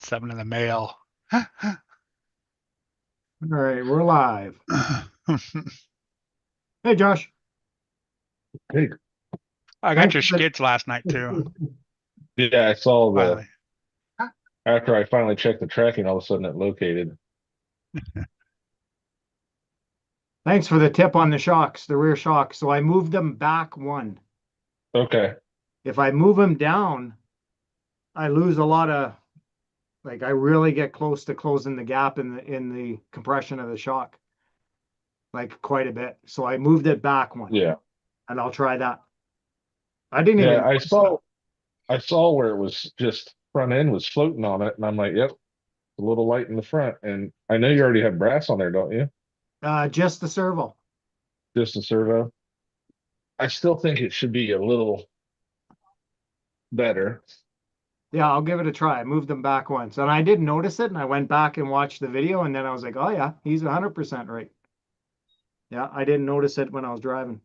7 in the mail. All right, we're live. Hey, Josh. Hey, I got Thanks your for skids last night too. yeah, I saw Finally. after I finally checked the tracking, all of a sudden it located. Thanks for the tip on the shocks, the rear shocks. So I moved them back one. Okay. If I move them down, I lose a lot of, like I really get close to closing the gap in the compression of the shock, like quite a bit. So I moved it back one, Yeah. and I'll try that. I didn't Yeah, even. I saw where it was just front end was floating on it, and I'm like, yep, a little light in the front. And I know you already have brass on there, don't you? Just the servo. Just a servo. I still think it should be a little better. Yeah, I'll give it a try. I moved them back once, and I did notice it, and I went back and watched the video, and then I was like, oh yeah, he's 100% right. Yeah, I didn't notice it when I was driving.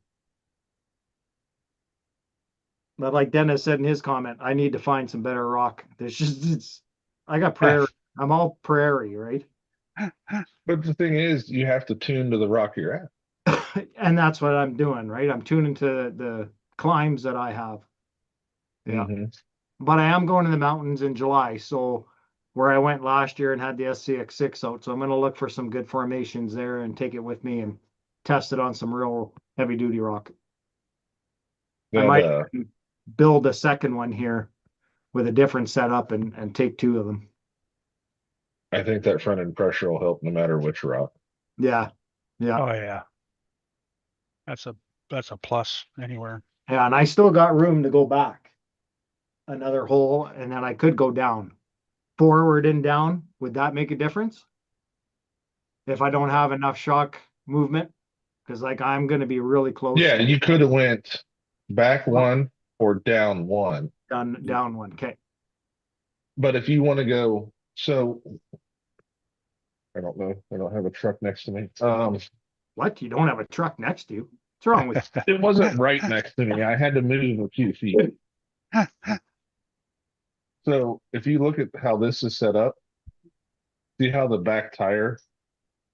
But like Dennis said in his comment, I need to find some better rock. There's just I got prairie. I'm all prairie, right? But the thing is, you have to tune to the rock you're at. And that's what I'm doing, right? I'm tuning to the climbs that I have. Yeah. Hmm. But I am going to the mountains in July. So where I went last year and had the SCX6 out. So I'm going to look for some good formations there and take it with me and test it on some real heavy duty rock. I That might build a second one here with a different setup and take two of them. I think that front end pressure will help no matter which rock. Yeah. Yeah. Oh yeah. That's a plus anywhere. Yeah. And I still got room to go back another hole and then I could go down. Forward and down. Would that make a difference? If I don't have enough shock movement? Because like I'm gonna be really close Yeah, to you could have went back one or down one. down one. Okay. But if you want to go, so I don't know. I don't have a truck next to me. What? You don't have a truck next to you? What's wrong with It wasn't right next to me. I had to move a few feet. So if you look at how this is set up, see how the back tire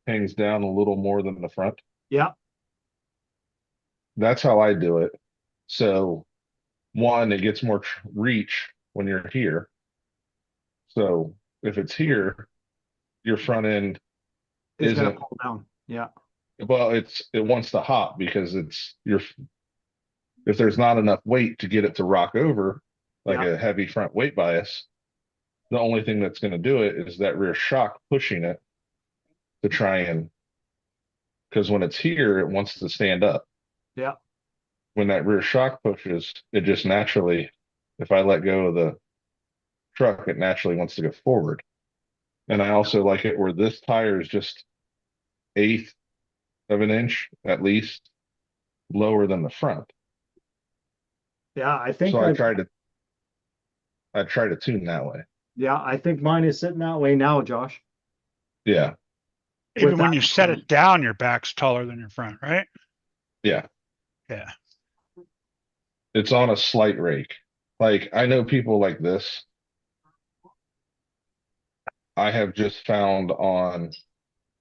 hangs down a little more than the front? Yeah. That's how I do it. So one, it gets more reach when you're here. So if it's here, your front end It's gonna isn't, pull down. Yeah. well, it wants to hop because it's your, if there's not enough weight to get it to rock over, like Yeah. a heavy front weight bias, the only thing that's going to do it is that rear shock pushing it to try and, because when it's here, it wants to stand up. Yeah. When that rear shock pushes, it just naturally, if I let go of the truck, it naturally wants to go forward. And I also like it where this tire is just eighth of an inch at least lower than the front. Yeah. I think So I try to tune that way. yeah, I think mine is sitting that way now, Josh. Yeah. With Even when that, you set it down, your back's taller than your front, right? Yeah. Yeah. It's on a slight rake. Like I know people like this. I have just found on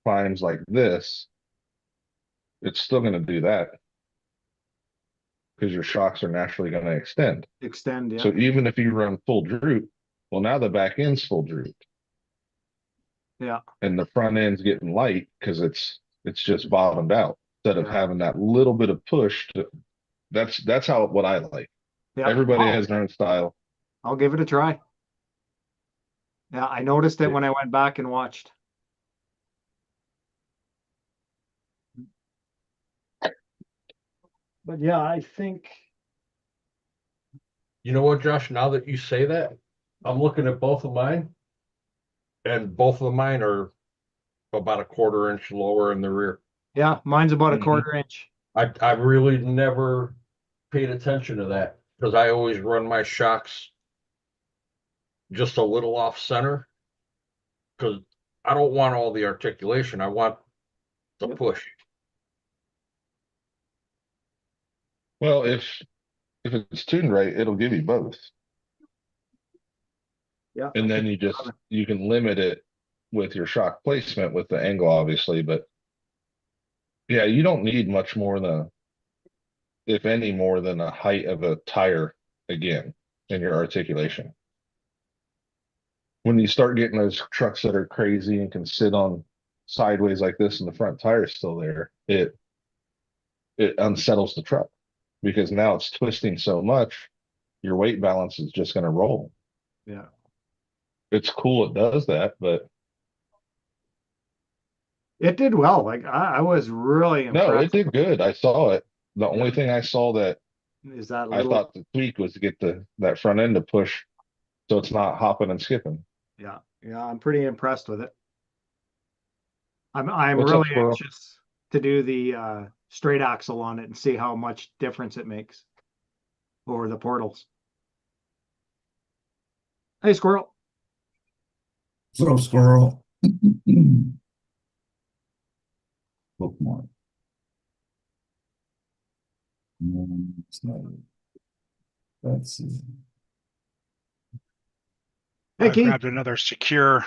climbs like this, it's still going to do that because your shocks are naturally going to extend. extend, yeah. So even if you run full droop, well, now the back end's full droop Yeah. and the front end's getting light because it's just bottomed out instead of Yeah. having that little bit of push to, that's how what I like. Yeah. Everybody Oh, has their own style. I'll give it a try. Yeah, I noticed it Yeah. when I went back and watched. But yeah, I think You know what, Josh? Now that you say that, I'm looking at both of mine, and both of mine are about a quarter inch lower in the rear. yeah, mine's about a Mhm. quarter inch. I really never paid attention to that because I always run my shocks just a little off center because I don't want all the articulation. I want the Yep. push. Well, if it's tuned right, it'll give you both. Yeah. And then you can limit it with your shock placement with the angle, obviously, but yeah, you don't need much more than, if any more than the height of a tire again in your articulation. When you start getting those trucks that are crazy and can sit on sideways like this and the front tire is still there, it unsettles the truck because now it's twisting so much, your weight balance is just going to roll. Yeah. It's cool it does that, but It did well. Like I was really no, it impressed. did good. I saw it. The only thing I saw that Is that I little, thought the tweak was to get that front end to push so it's not hopping and skipping. yeah, yeah, I'm pretty impressed with it. I'm What's up, really squirrel? anxious to do the straight axle on it and see how much difference it makes over the portals. Hey, squirrel. So squirrel. Bookmark. So, let's see. Hey, I Keith. grabbed another secure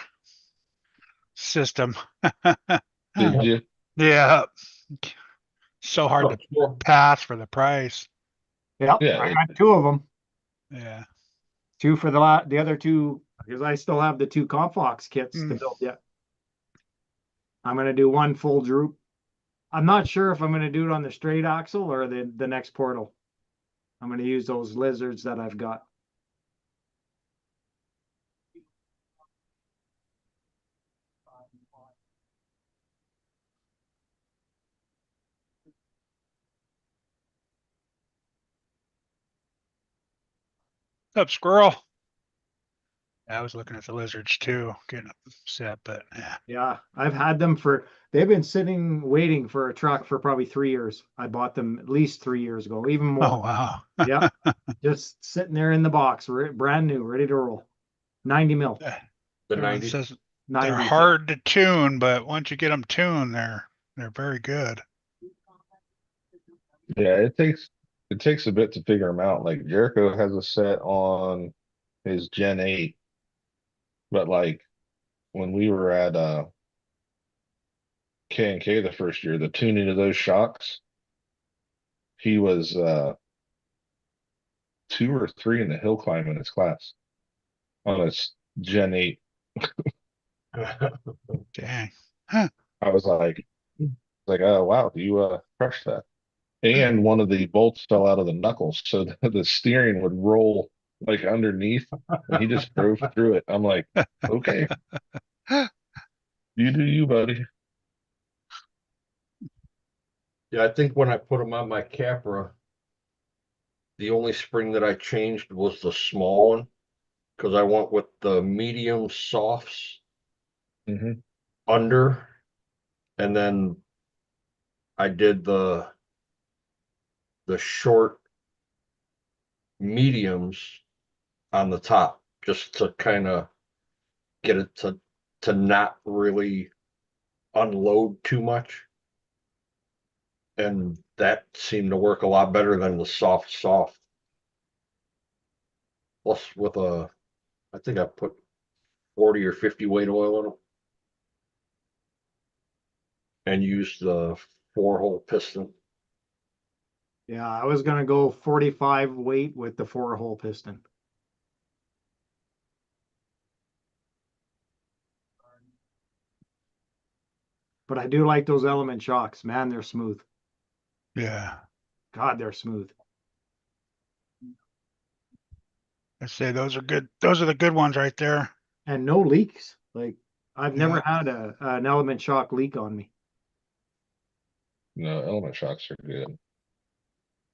system. Did you? Yeah. So hard to Well, pass for the price. Yep, Yeah, I got two of them. Yeah. Two for the other two, because I still have the two Comfox kits to build yet. I'm gonna do one full droop. I'm not sure if I'm gonna do it on the straight axle or the next portal. I'm gonna use those lizards that I've got. Up, squirrel. I was looking at the lizards too, getting upset, but yeah. Yeah, I've had them they've been sitting waiting for a truck for probably 3 years. I bought them at least 3 years ago, even more. Oh wow. Yeah, just sitting there in the box, brand new, ready to roll. 90 mil. the Everyone 90s. says 90. they're hard to tune, but once you get them tuned, they're very good. Yeah, it takes a bit to figure them out. Like Jericho has a set on his Gen 8, but like when we were at K&K the first year, the tuning of those shocks, he was 2 or 3 in the hill climb in his class on his Gen 8. Dang. I was like, oh wow, you crushed that. And one of the bolts fell out of the knuckles, so the steering would roll like underneath, and he just drove through it. I'm like, okay, you do you, buddy. Yeah, I think when I put them on my Capra, the only spring that I changed was the small one because I went with the medium softs Hmm. under, and then I did the short mediums on the top just to kind of get it to not really unload too much. And that seemed to work a lot better than the soft. Plus with I think I put 40 or 50 weight oil in them and used the 4-hole piston. Yeah, I was gonna go 45 weight with the 4-hole piston. But I do like those element shocks. Man, they're smooth. Yeah. God, they're smooth. I say those are good. Those are the good ones right there. And no leaks. Like I've never Yeah. had an element shock leak on me. No, element shocks are good.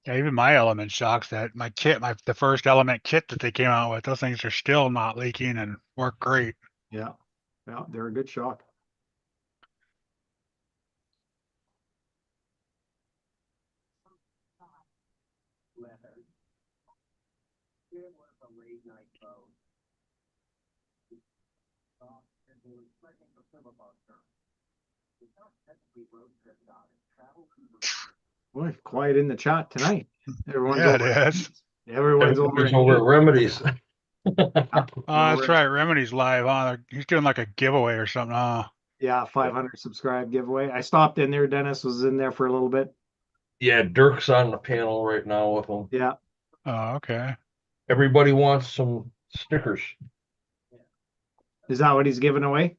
Yeah, even my element shocks that my kit, the first element kit that they came out with, those things are still not leaking and work great. Yeah. Yeah, they're a good shock. Boy, quiet in the chat tonight. Everyone's Yeah, it over. is. Everyone's over Everybody's in over at heat. Remedies. Oh, that's right. Remedy's live on. He's doing like a giveaway or something. Oh, Yeah, 500 subscribe giveaway. I stopped in there. Dennis was in there for a little bit. Yeah, Dirk's on the panel right now with them. Yeah. oh, okay. Everybody wants some stickers. Is that what he's giving away?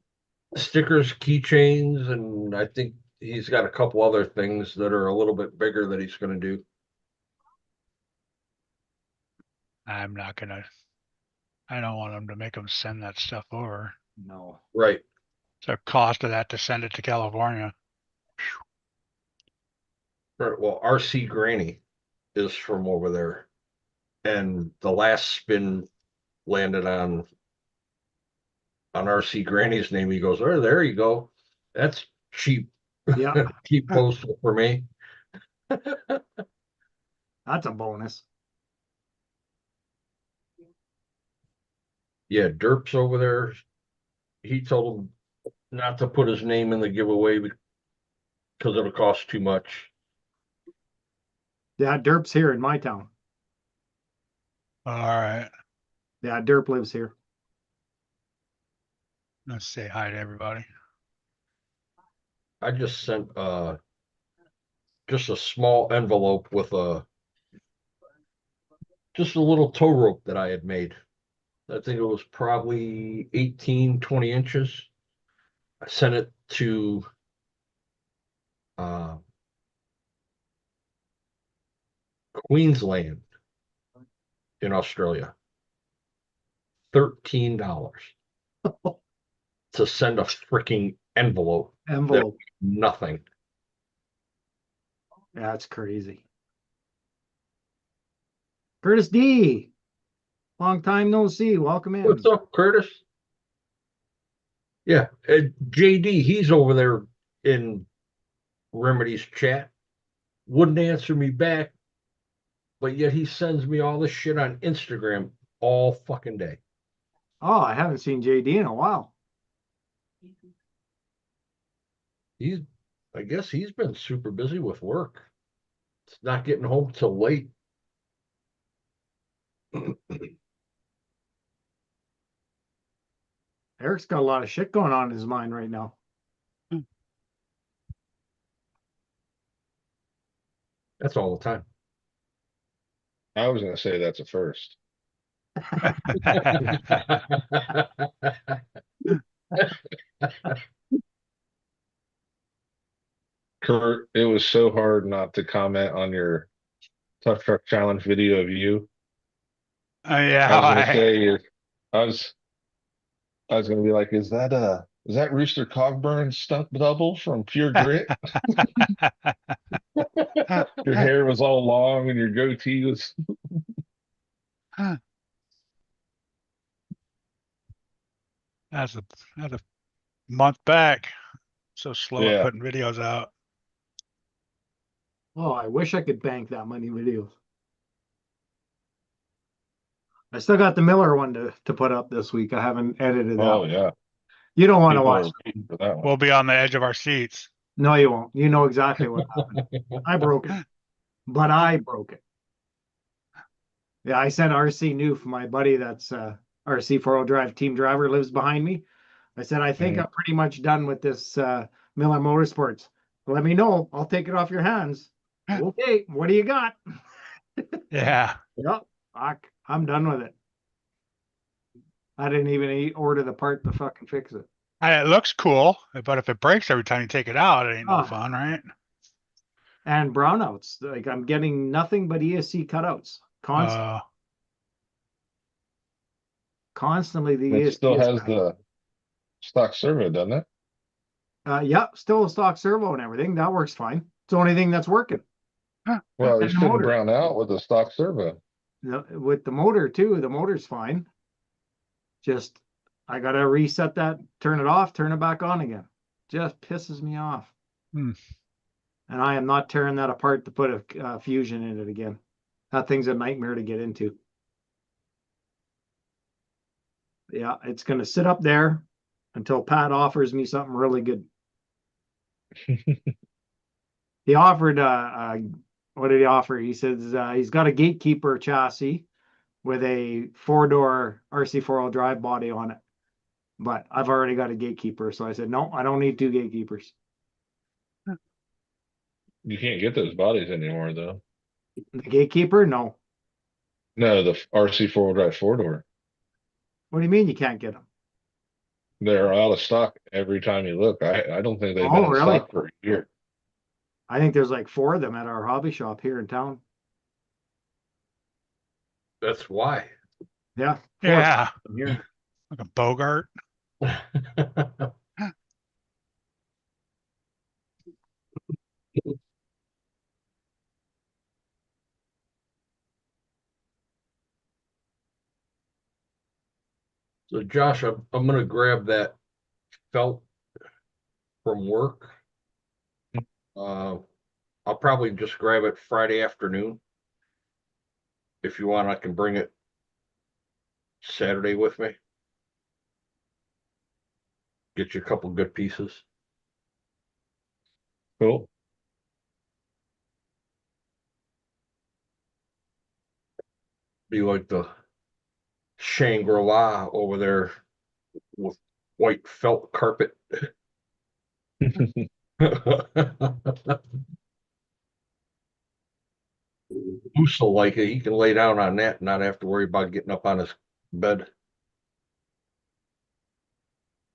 Stickers, keychains, and I think he's got a couple other things that are a little bit bigger that he's going to do. I'm not gonna. I don't want him to make him send that stuff over. No. Right. It's a cost of that to send it to California. Right. Well, RC Granny is from over there, and the last spin landed on RC Granny's name. He goes, "Oh, there you go. That's cheap, Yeah, cheap postal for me." that's a bonus. Yeah, Derp's over there. He told him not to put his name in the giveaway because it'll cost too much. Yeah, Derp's here in my town. All right. Yeah, Derp lives here. Let's say hi to everybody. I just sent just a small envelope with just a little tow rope that I had made. I think it was probably 18, 20 inches. I sent it to uh, Queensland in Australia. $13 to send a freaking envelope. Envelope. Nothing. That's crazy. Curtis D. Long time no see. Welcome in. What's up, Curtis? Yeah, JD, he's over there in Remedy's chat. Wouldn't answer me back, but yet he sends me all this shit on Instagram all fucking day. Oh, I haven't seen JD in a while. I guess he's been super busy with work. It's not getting home till late. Eric's got a lot of shit going on in his mind right now. That's all the time. I was gonna say that's a first. Kurt, it was so hard not to comment on your tough truck challenge video of you. Yeah, I was gonna say, I was, I was gonna be like, is that Rooster Cogburn stunt double from Pure Grit? Your hair was all long and your goatee was. that's a month back. So slow at Yeah. putting videos out. Oh, I wish I could bank that many videos. I still got the Miller one to put up this week. I haven't edited that. Oh yeah. You don't want to People watch. are waiting for that one. We'll be on the edge of our seats. No, you won't. You know exactly what happened. I broke it, but I broke it. Yeah, I sent RC Noof, my buddy that's RC 4-wheel drive team driver, lives behind me. I said, I think I'm pretty much done with this Miller Motorsports. Let me know. I'll take it off your hands. Okay, what do you got? Yeah. Yep, I'm done with it. I didn't even order the part to fucking fix it. It looks cool, but if it breaks every time you take it out, it ain't no Oh. fun, right? And brownouts. Like I'm getting nothing but ESC cutouts. Constantly the It ESC still is has the stock servo, doesn't it? Yep, still a stock servo and everything. That works fine. It's the only thing that's working. Well, And you the shouldn't motor. brown out with a stock servo. With the motor too, the motor's fine. Just I gotta reset that, turn it off, turn it back on again. Just pisses me off. Hmm. And I am not tearing that apart to put a fusion in it again. That thing's a nightmare to get into. Yeah, it's gonna sit up there until Pat offers me something really good. He offered what did he offer? He says he's got a gatekeeper chassis with a 4-door RC4L drive body on it. But I've already got a gatekeeper, so I said, no, I don't need 2 gatekeepers. You can't get those bodies anymore though. The gatekeeper? No. No, the RC 4-wheel drive 4-door. What do you mean you can't get them? They're out of stock every time you look. I don't think they've been Oh, in really? stock for a year. I think there's like 4 of them at our hobby shop here in town. That's why. Yeah. 4. Yeah, Here. like a Bogart. So Josh, I'm gonna grab that felt from work. Uh, I'll probably just grab it Friday afternoon. If you want, I can bring it Saturday with me. Get you a couple good pieces. Cool. Be like the Shangri-La over there with white felt carpet. Moose will like it. He can lay down on that and not have to worry about getting up on his bed.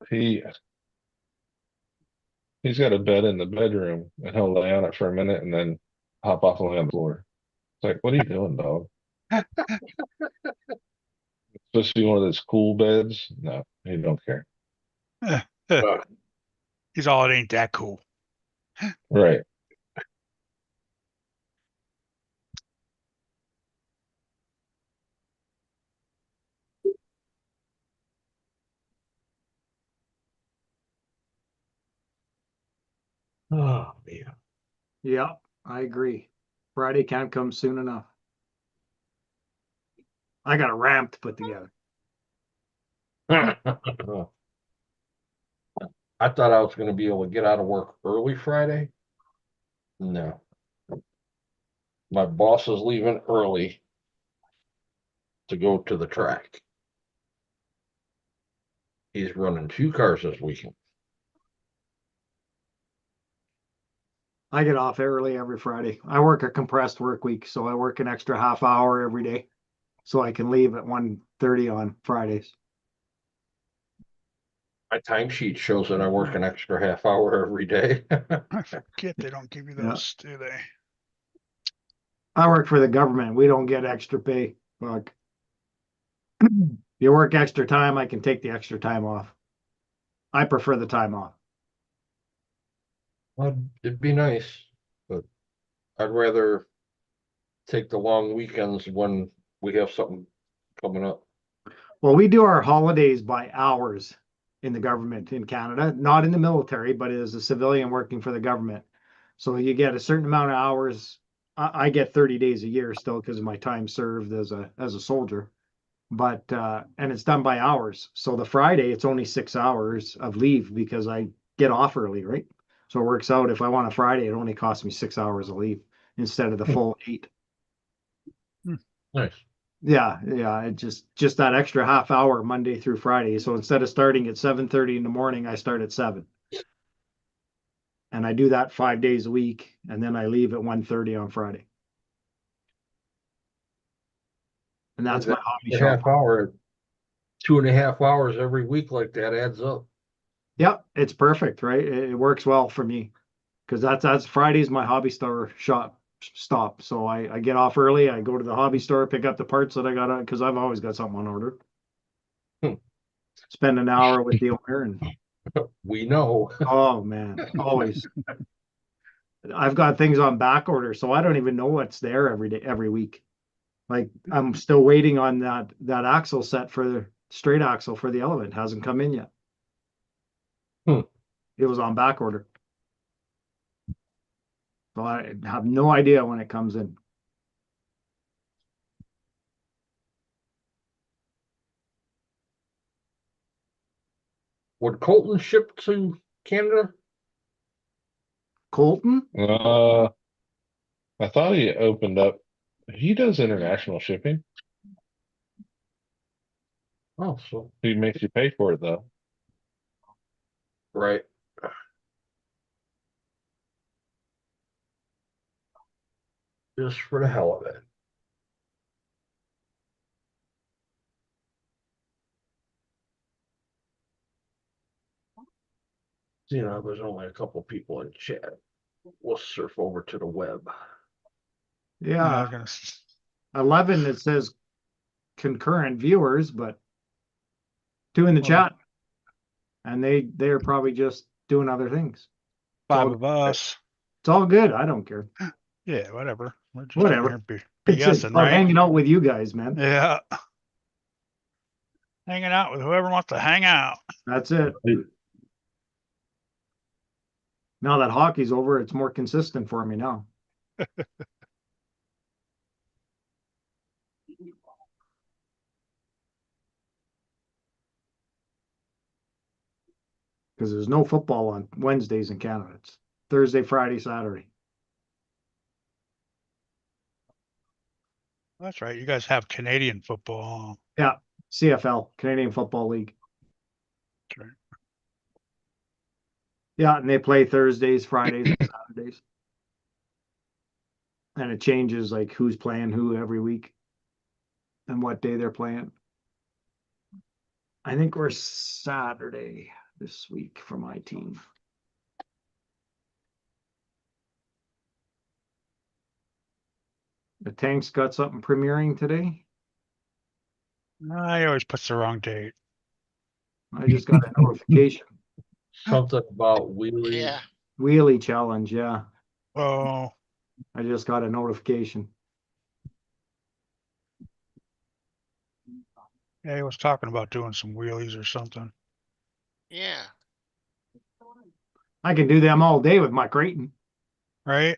He he's got a bed in the bedroom and he'll lay on it for a minute and then hop off and lay on the floor. It's like, what are you doing, dog? Supposed to be one of those cool beds. No, he don't care. Uh, He's all, it ain't that cool. Right. oh man. Yeah, I agree. Friday can't come soon enough. I got a ramp to put together. I thought I was going to be able to get out of work early Friday. No. My boss is leaving early to go to the track. He's running 2 cars this weekend. I get off early every Friday. I work a compressed work week, so I work an extra half hour every day. So I can leave at 1:30 on Fridays. My timesheet shows that I work an extra half hour every day. I forget they don't give you Yeah. those, do they? I work for the government. We don't get extra pay. Fuck. You work extra time, I can take the extra time off. I prefer the time off. Well, it'd be nice, but I'd rather take the long weekends when we have something coming up. Well, we do our holidays by hours in the government in Canada, not in the military, but as a civilian working for the government. So you get a certain amount of hours. I get 30 days a year still because of my time served as a soldier. But and it's done by hours. So the Friday, it's only 6 hours of leave because I get off early, right? So it works out. If I want a Friday, it only costs me 6 hours of leave instead of the full 8. Nice. Yeah, yeah. It just that extra half hour Monday through Friday. So instead of starting at 7:30 in the morning, I start at 7. And I do that 5 days a week, and then I leave at 1:30 on Friday. And that's my hobby A shop. half hour, 2.5 hours every week like that adds up. Yep, it's perfect, right? It works well for me because that's Friday's my hobby store shop stop. So I get off early, I go to the hobby store, pick up the parts that I got on because I've always got something on order. Hmm. Spend an hour with the owner and We know. oh man, always. I've got things on back order, so I don't even know what's there every day, every week. Like I'm still waiting on that axle set for the straight axle for the Element. Hasn't come in yet. Hmm. It was on back order. So I have no idea when it comes in. Would Colton ship to Canada? Colton? I thought he opened up. He does international shipping. Oh, so, He makes you pay for it though. right. Just for the hell of it. You know, there's only a couple people in chat. We'll surf over to the web. I Yeah, was gonna s- 11, it says concurrent viewers, but 2 in the well, chat. And they're probably just doing other things. five of us. It's all good. I don't care. Yeah, whatever. We're just in Whatever. here It's just BSing, about right? hanging out with you guys, man. Yeah. Hanging out with whoever wants to hang out. That's it. Now that hockey's over, it's more consistent for me now. Because there's no football on Wednesdays in Canada. It's Thursday, Friday, Saturday. That's right. You guys have Canadian football. Yeah, CFL, Canadian Football League. That's right. Yeah, and they play Thursdays, Fridays, and Saturdays. And it changes like who's playing who every week and what day they're playing. I think we're Saturday this week for my team. The Tank's got something premiering today. He always puts the wrong date. I just got a notification. Something about wheelie. Yeah, Wheelie challenge, yeah. Oh, I just got a notification. yeah, he was talking about doing some wheelies or something. yeah. I can do them all day with my Creighton. Right?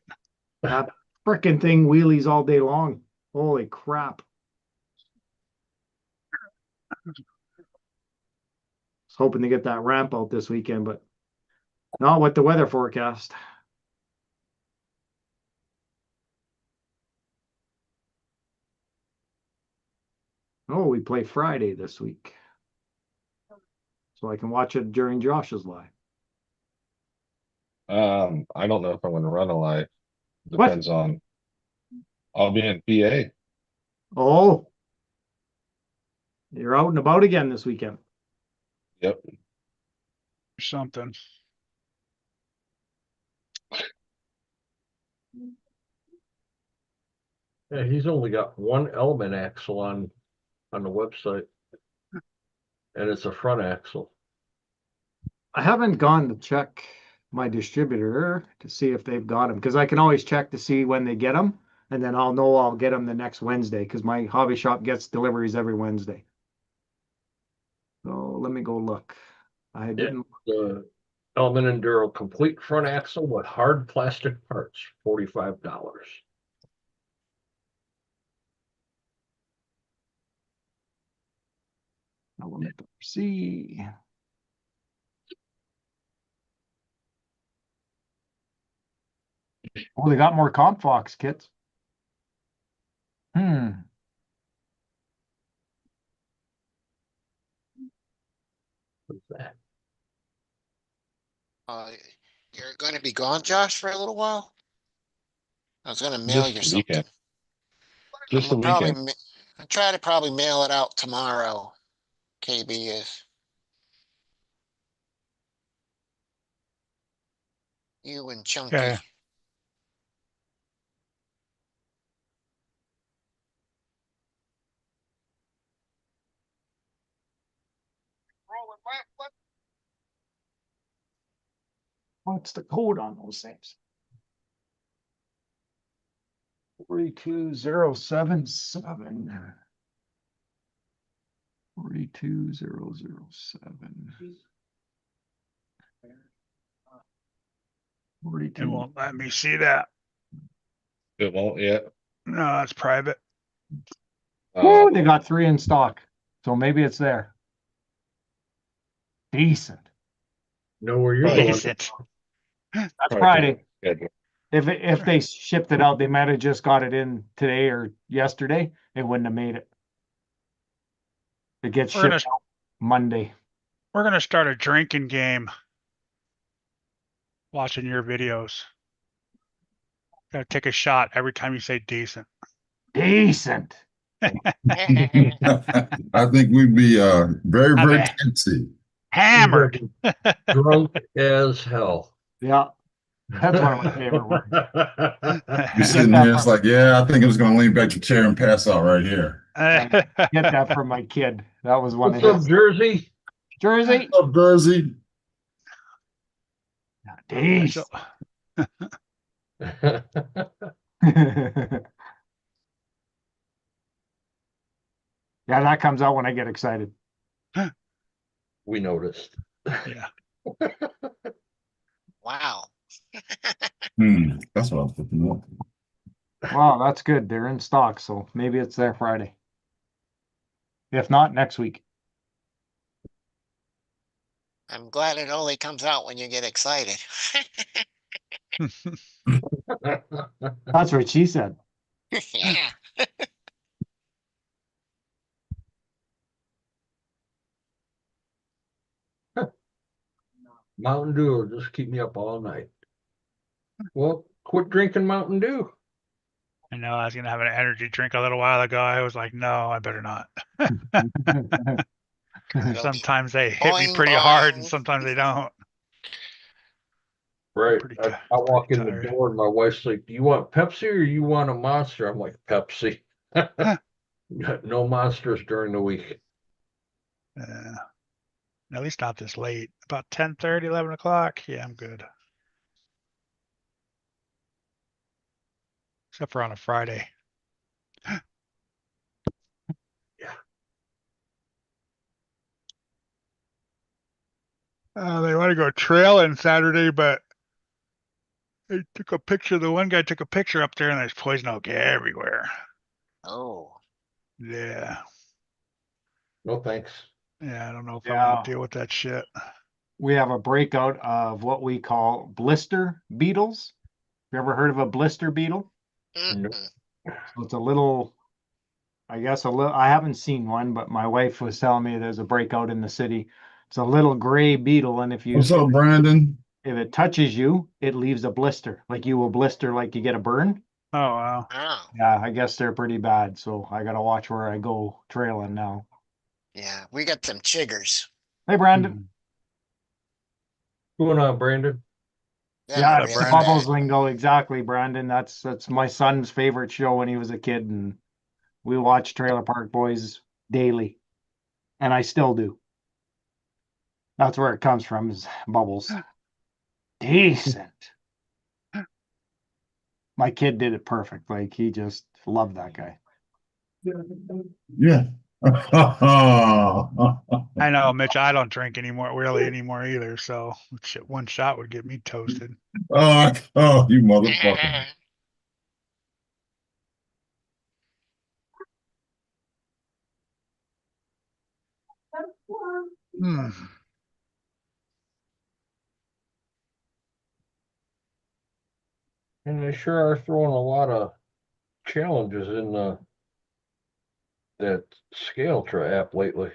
That frickin' thing wheelies all day long. Holy crap. Was hoping to get that ramp out this weekend, but not with the weather forecast. Oh, we play Friday this week. So I can watch it during Josh's live. I don't know if I'm gonna run a live. What? Depends on. I'll be in PA. Oh, you're out and about again this weekend. Yep. Something. Yeah, he's only got one element axle on the website. And it's a front axle. I haven't gone to check my distributor to see if they've got them because I can always check to see when they get them, and then I'll know I'll get them the next Wednesday because my hobby shop gets deliveries every Wednesday. So let me go look. I didn't. The Element Enduro complete front axle with hard plastic parts, $45. Element C. Oh, they got more Comp Fox kits. Hmm. What's that? Uh, you're going to be gone, Josh, for a little while? I was going to mail Just you the something. weekend. I'm Just the gonna probably, weekend. I'll try to probably mail it out tomorrow. KB is. You and Chunky. Okay. What's the code on those things? 42077. 42007. It 42. won't let me see that. It won't yet. No, it's private. Oh, they got 3 in stock. So maybe it's there. Decent. Know where you're Probably going. Decent. That's probably Friday. schedule. If they shipped it out, they might have just got it in today or yesterday. It wouldn't have made it. It gets We're gonna shipped out Monday. we're gonna start a drinking game watching your videos. Gotta take a shot every time you say decent. Decent. I think we'd be very, I'm very a- tipsy. Hammered. Drunk as hell. Yeah, that's one of my favorite words. Be sitting here, it's like, yeah, I think I'm just gonna lean back to the chair and pass out right here. Get that from my kid. That was one What's of up, his. Jersey? Jersey. What's up, Jersey? Decent. Yeah, that comes out when I get excited. We noticed. Yeah. Wow. That's what I was looking up. Wow, that's good. They're in stock, so maybe it's there Friday. If not, next week. I'm glad it only comes out when you get excited. That's what she said. Yeah. Mountain Dew will just keep me up all night. Well, quit drinking Mountain Dew. I know I was gonna have an energy drink a little while ago. I was like, no, I better not. It'll be Sometimes they hit me boing, pretty hard and boing. sometimes they don't. Right. Pretty I, ti- I walk pretty in the tired. door and my wife's like, "Do you want Pepsi or you want a Monster?" I'm like, "Pepsi." No monsters during the week. Yeah. At least not this late. About 10:30, 11 o'clock. Yeah, I'm good. Except for on a Friday. They want to go trailing Saturday, but they took a picture. The one guy took a picture up there and there's poison oak everywhere. Oh, Yeah. No thanks. Yeah, I don't know if I Yeah. want to deal with that shit. We have a breakout of what we call blister beetles. You ever heard of a blister beetle? Nope. So it's a little, I guess I haven't seen one, but my wife was telling me there's a breakout in the city. It's a little gray beetle, and What's up, Brandon? if it touches you, it leaves a blister. Like you will blister like you get a burn. Oh, wow. oh, Yeah, I guess they're pretty bad. So I gotta watch where I go trailing now. yeah. We got some chiggers. Hey Brandon. What's going on, Brandon? They're Yeah, not it's really the Brandon? Bubbles bad. lingo, exactly, Brandon. That's my son's favorite show when he was a kid, and we watched Trailer Park Boys daily, and I still do. That's where it comes from, is Bubbles. Decent. My kid did it perfect. Like he just loved that guy. Yeah. I know, Mitch, I don't drink really anymore either. So one shot would get me toasted. Oh, you motherfucker. Hmm. And they sure are throwing a lot of challenges in that scale app lately.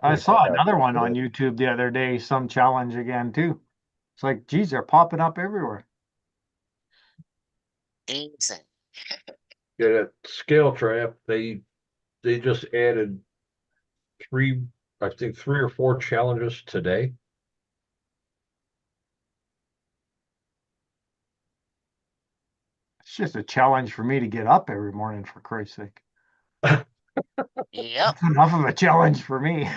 I saw another one on YouTube the other day, some challenge again too. It's like, geez, they're popping up everywhere. Decent. Yeah, that scale trap, they just added I think 3 or 4 challenges today. It's just a challenge for me to get up every morning, for Christ's sake. Yep. That's enough of a challenge for me.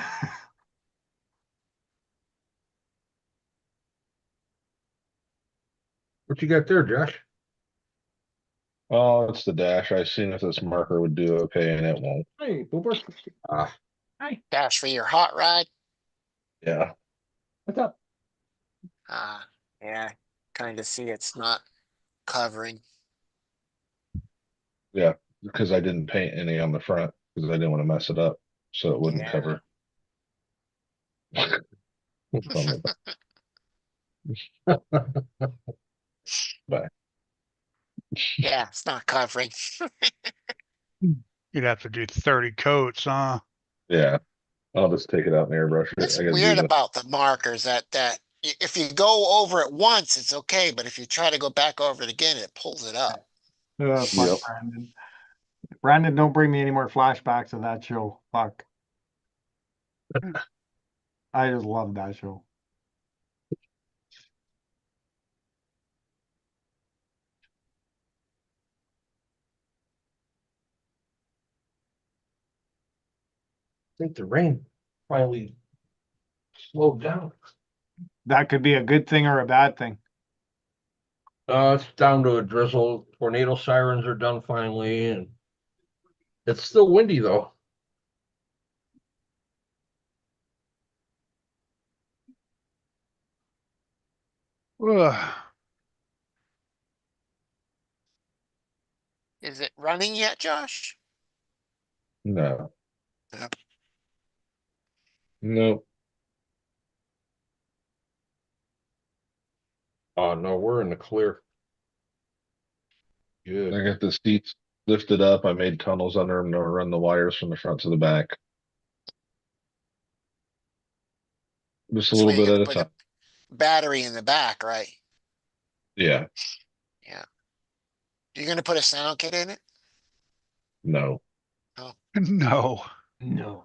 What you got there, Josh? Oh, it's the dash. I seen if this marker would do okay, and it won't. Hey, Boober. Ah, Dash for your hot rod. Yeah, what's up? Yeah. Kind of see it's not covering. yeah, because I didn't paint any on the front because I didn't want to mess it up, so it wouldn't Yeah. cover. Tell me about- Yeah, it's not covering. You'd have to do 30 coats, huh? Yeah, I'll just take it out and airbrush it. It's I gotta do weird the, about the markers if you go over it once, it's okay, but if you try to go back over it again, it pulls it up. Fuck Yep. Brandon. Brandon, don't bring me any more flashbacks of that show. Fuck. I just love that show. I think the rain finally slowed down. That could be a good thing or a bad thing. It's down to a drizzle. Tornado sirens are done finally, and it's still windy though. Ugh. Is it running yet, Josh? no, Yep. no. Oh no, we're in the clear. I Good. got the seats lifted up. I made tunnels under them to run the wires from the front to the back. Just a That's little where you're bit gonna at a put time. a battery in the back, right? Yeah, Yeah. You're gonna put a sound kit in it? no. No. No.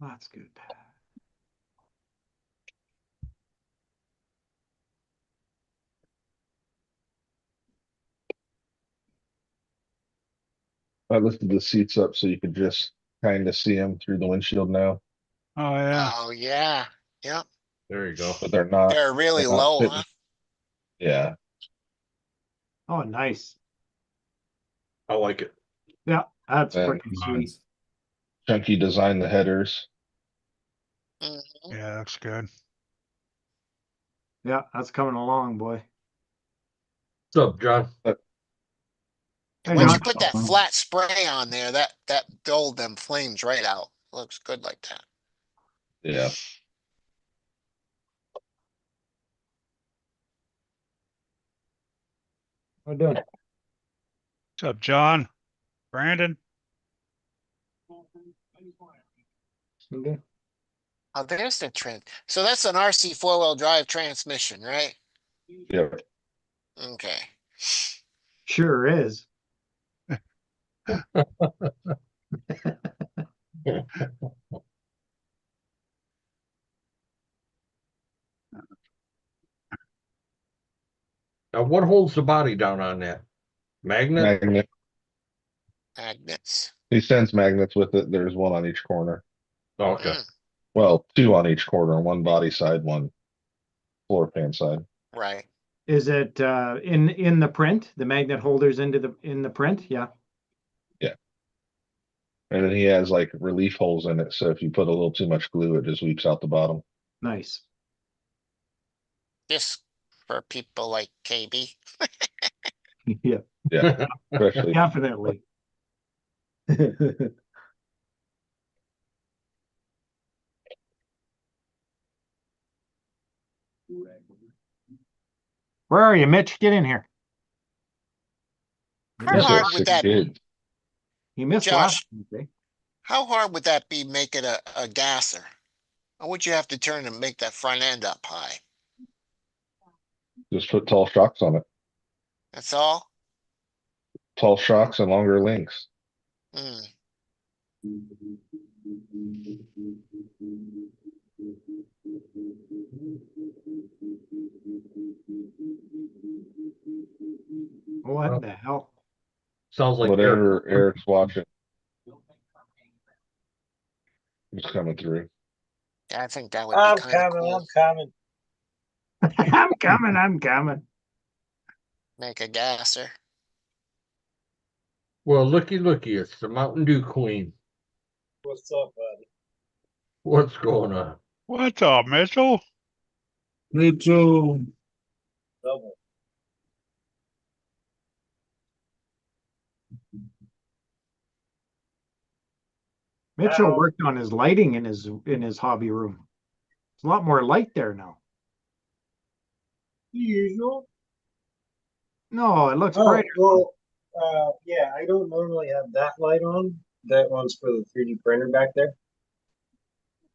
That's good. I lifted the seats up so you could just kind of see them through the windshield now, Oh yeah. Oh, yeah. Yep. There you go. but they're not. They're They're really not low, fitting. huh? Yeah, Oh, nice. I like it. Yeah, that's And freaking sweet. chunky design the headers. Mhm. Yeah, that's good. Yeah, that's coming along, boy. What's up, John? And Hey, once John. you put that flat spray on there, that dulled them flames right out. Looks good like that. Yeah, We're doing it. What's up, John? Brandon? Okay. Oh, there's the trend. So that's an RC four-wheel drive transmission, right? yeah. Okay. Sure is. Now, what holds the body down on that? Magnet? Magnet. Magnets. He sends magnets with it. There's one on each corner. Oh, okay. Mm, Well, two on each corner, one body side, one floor pan side. right. Is it in the print? The magnet holders in the print? Yeah. Yeah. And then he has like relief holes in it. So if you put a little too much glue, it just weeps out the bottom. Nice. Just for people like KB. Yeah, Yeah. Especially definitely. Where are you, Mitch? Get in here. How he's hard got would 6 that, kids. He missed last Josh, Tuesday. how hard would that be making a gasser? Or would you have to turn and make that front end up high? Just put tall shocks on it. That's all? Tall shocks and longer links. Hmm. What the hell? Sounds like Eric. Whatever Eric's watching is coming through. Yeah, I think that would be kind of cool. coming. I'm coming. I'm coming. Make a gasser. Well, looky, it's the Mountain Dew Queen. What's up, buddy? What's going on? What's up, Mitchell? Mitchell. Double. Mitchell Ow. worked on his lighting in his hobby room. There's a lot more light there now. The usual. No, it looks Oh, brighter. well, yeah, I don't normally have that light on. That one's for the 3D printer back there.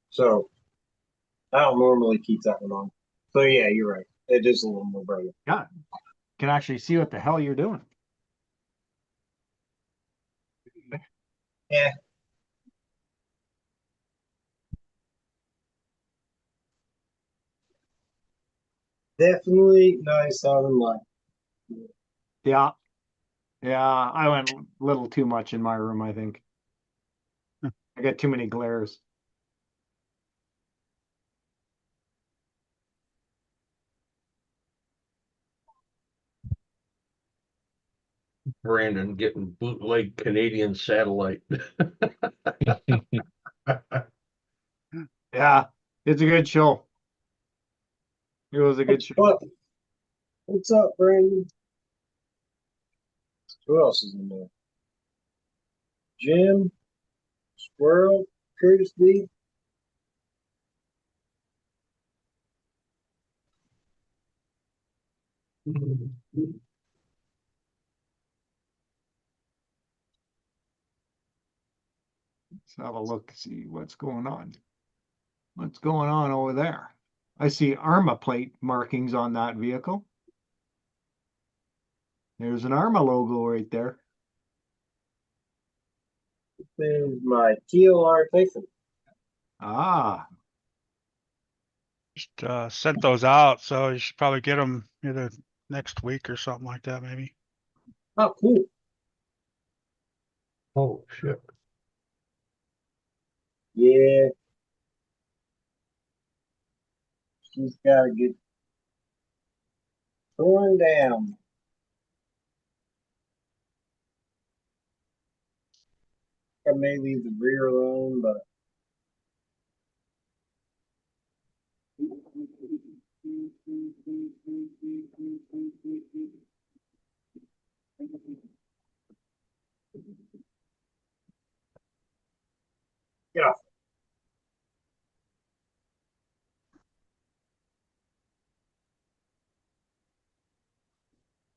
So I don't normally keep that one on. So yeah, you're right. It is a little more brighter. Yeah. Can actually see what the hell you're doing. Yeah. Definitely nice out in light. Yeah. Yeah. I went a little too much in my room, I think. I got too many glares. Brandon getting bootleg Canadian satellite. Yeah. It's a good show. It was a good show. What's up, Brandon? Who else is in there? Jim, Squirrel, Curtis D. Let's have a look, see what's going on. What's going on over there? I see ARMA plate markings on that vehicle. There's an ARMA logo right there. There's my TLR Typhon. Ah, Just sent those out, so you should probably get them either next week or something like that, maybe. Oh, cool. Oh, shit. Yeah. She's got to get torn down. I may leave the rear alone, but get off.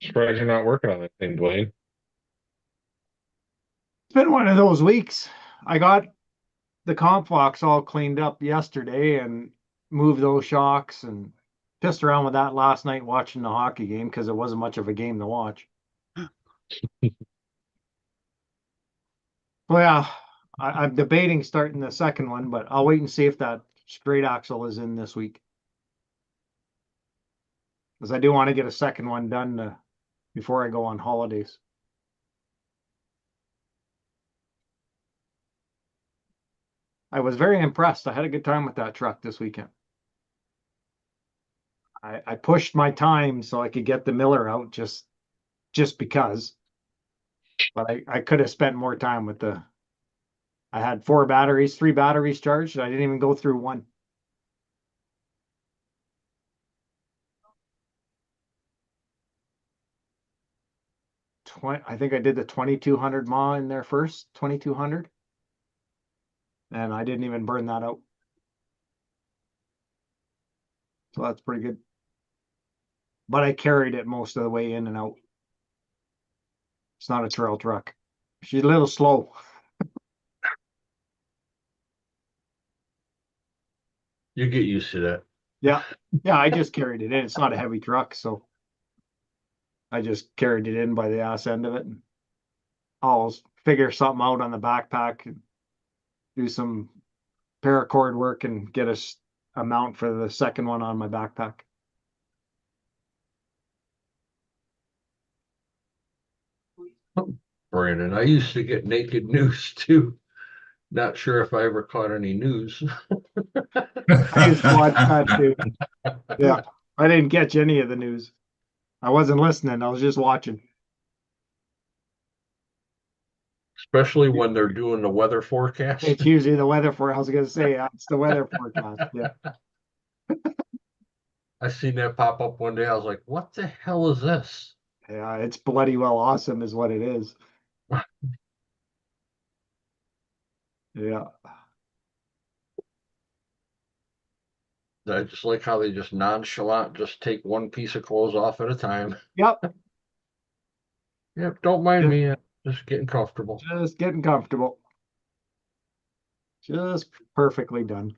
Surprised you're not working on that thing, Dwayne. it's been one of those weeks. I got the comp box all cleaned up yesterday and moved those shocks and pissed around with that last night watching the hockey game because it wasn't much of a game to watch. Well, yeah, I'm debating starting the second one, but I'll wait and see if that straight axle is in this week. Because I do want to get a second one done before I go on holidays. I was very impressed. I had a good time with that truck this weekend. I pushed my time so I could get the Miller out just because. But I could have spent more time with the. I had 3 batteries charged. I didn't even go through one. I think I did the 2200 mile in there first, 2200. And I didn't even burn that out. So that's pretty good. But I carried it most of the way in and out. It's not a trail truck. She's a little slow. You get used to that. Yeah. Yeah, I just carried it in. It's not a heavy truck, so I just carried it in by the ass end of it. And I'll figure something out on the backpack and do some paracord work and get a mount for the second one on my backpack. Brandon, I used to get naked news too. Not sure if I ever caught any news. I used to watch that too. Yeah. I didn't catch any of the news. I wasn't listening. I was just watching. Especially when they're doing the weather forecast. It's usually the weather for, I was going to say, it's the weather forecast. Yeah. I seen that pop up one day. I was like, what the hell is this? Yeah. It's bloody well awesome, is what it is. Yeah. I just like how they just nonchalant just take one piece of clothes off at a time. Yep. Yep, don't mind me. Just getting comfortable. Just getting comfortable. Just perfectly done.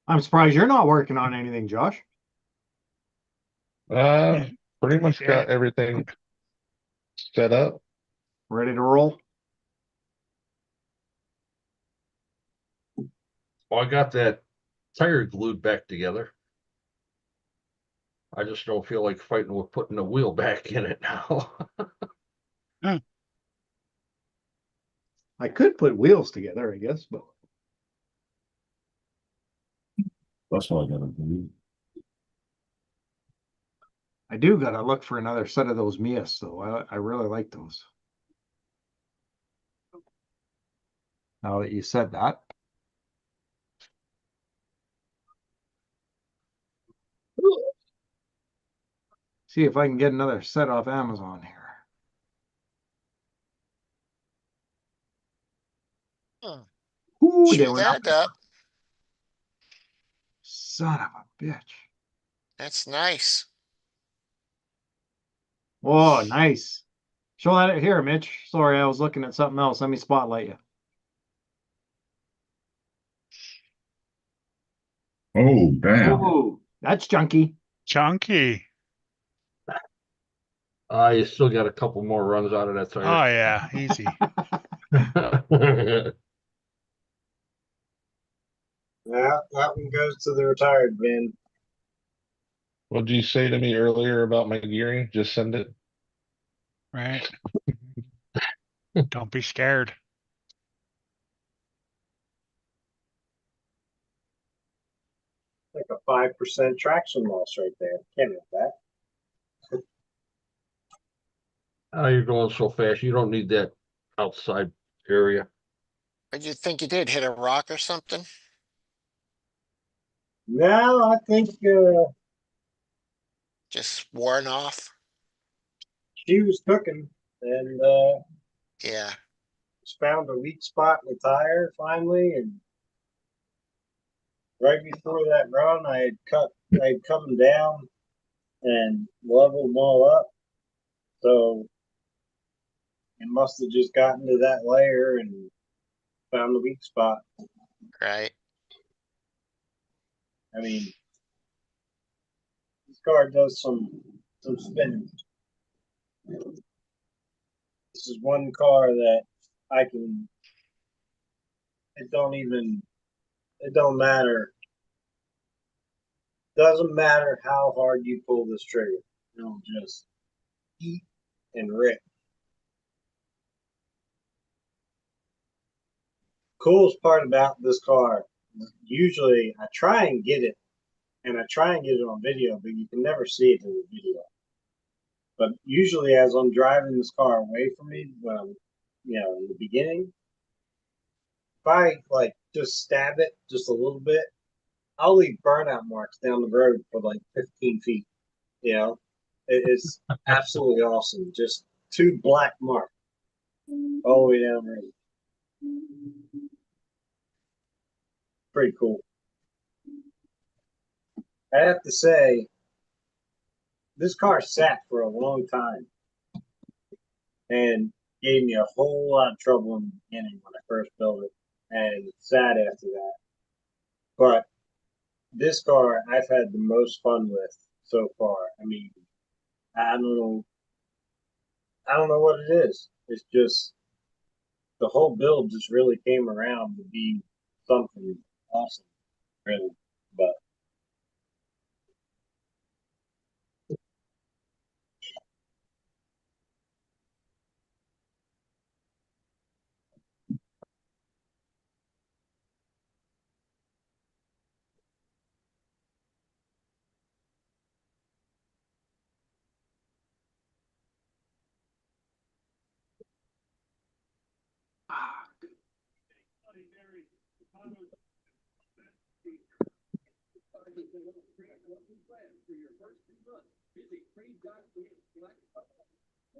I'm surprised you're not working on anything, Josh. Pretty much Yeah. got everything set up. Ready to roll? Well, I got that tire glued back together. I just don't feel like fighting with putting the wheel back in it now. I could put wheels together, I guess, but That's what I gotta do. I do gotta look for another set of those Mias, though. I really like those. Now that you said that. See if I can get another set off Amazon here. Hmm. Ooh, they Chew went up. that up. Son of a bitch. That's nice. Whoa, nice. Show that here, Mitch. Sorry, I was looking at something else. Let me spotlight you. Oh, damn. Ooh, that's chunky. Chunky. I still got a couple more runs out of that Oh tire. yeah, easy. Yeah, that one goes to the retired bin. What did you say to me earlier about my gearing? Just send it. Right. Don't be scared. Like a 5% traction loss right there. Can't have that. Oh, you're going so fast. You don't need that outside area. But you think you did hit a rock or something? No, I think Just worn off? she was cooking and Yeah, just found a weak spot in the tire finally. And right before that run, I had come down and leveled them all up. So it must have just gotten to that layer and found the weak spot. right. I mean, this car does some spinning. This is one car that I can. It don't even. It don't matter. Doesn't matter how hard you pull this trigger. It'll just eat and rip. Coolest part about this car. Usually, I try and get it, and I try and get it on video, but you can never see it in the video. But usually, as I'm driving this car away from me, when I'm, in the beginning, if I like just stab it just a little bit, I'll leave burnout marks down the road for like 15 feet. You know, it's absolutely awesome. Just two black marks all the way down the road. Pretty cool. I have to say, this car sat for a long time and gave me a whole lot of trouble in the beginning when I first built it, and it sat after that. But this car I've had the most fun with so far. I mean, I don't know, I don't know what it is. It's just the whole build just really came around to be something awesome, really. But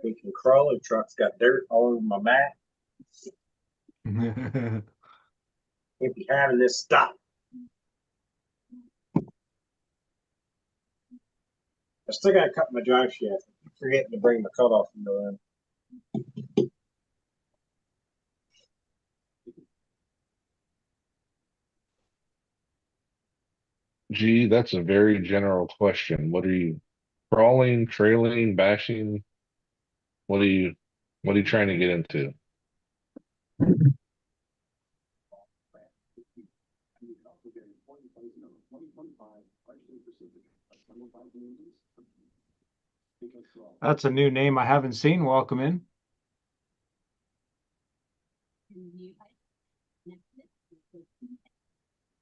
thinking crawler trucks got dirt all over my mat. Can't be having this stuff. I still gotta cut my drive shaft. I keep forgetting to bring my cutoff into in. Gee, that's a very general question. What are you crawling, trailing, bashing? What are you what are you trying to get into? That's a new name I haven't seen. Welcome in.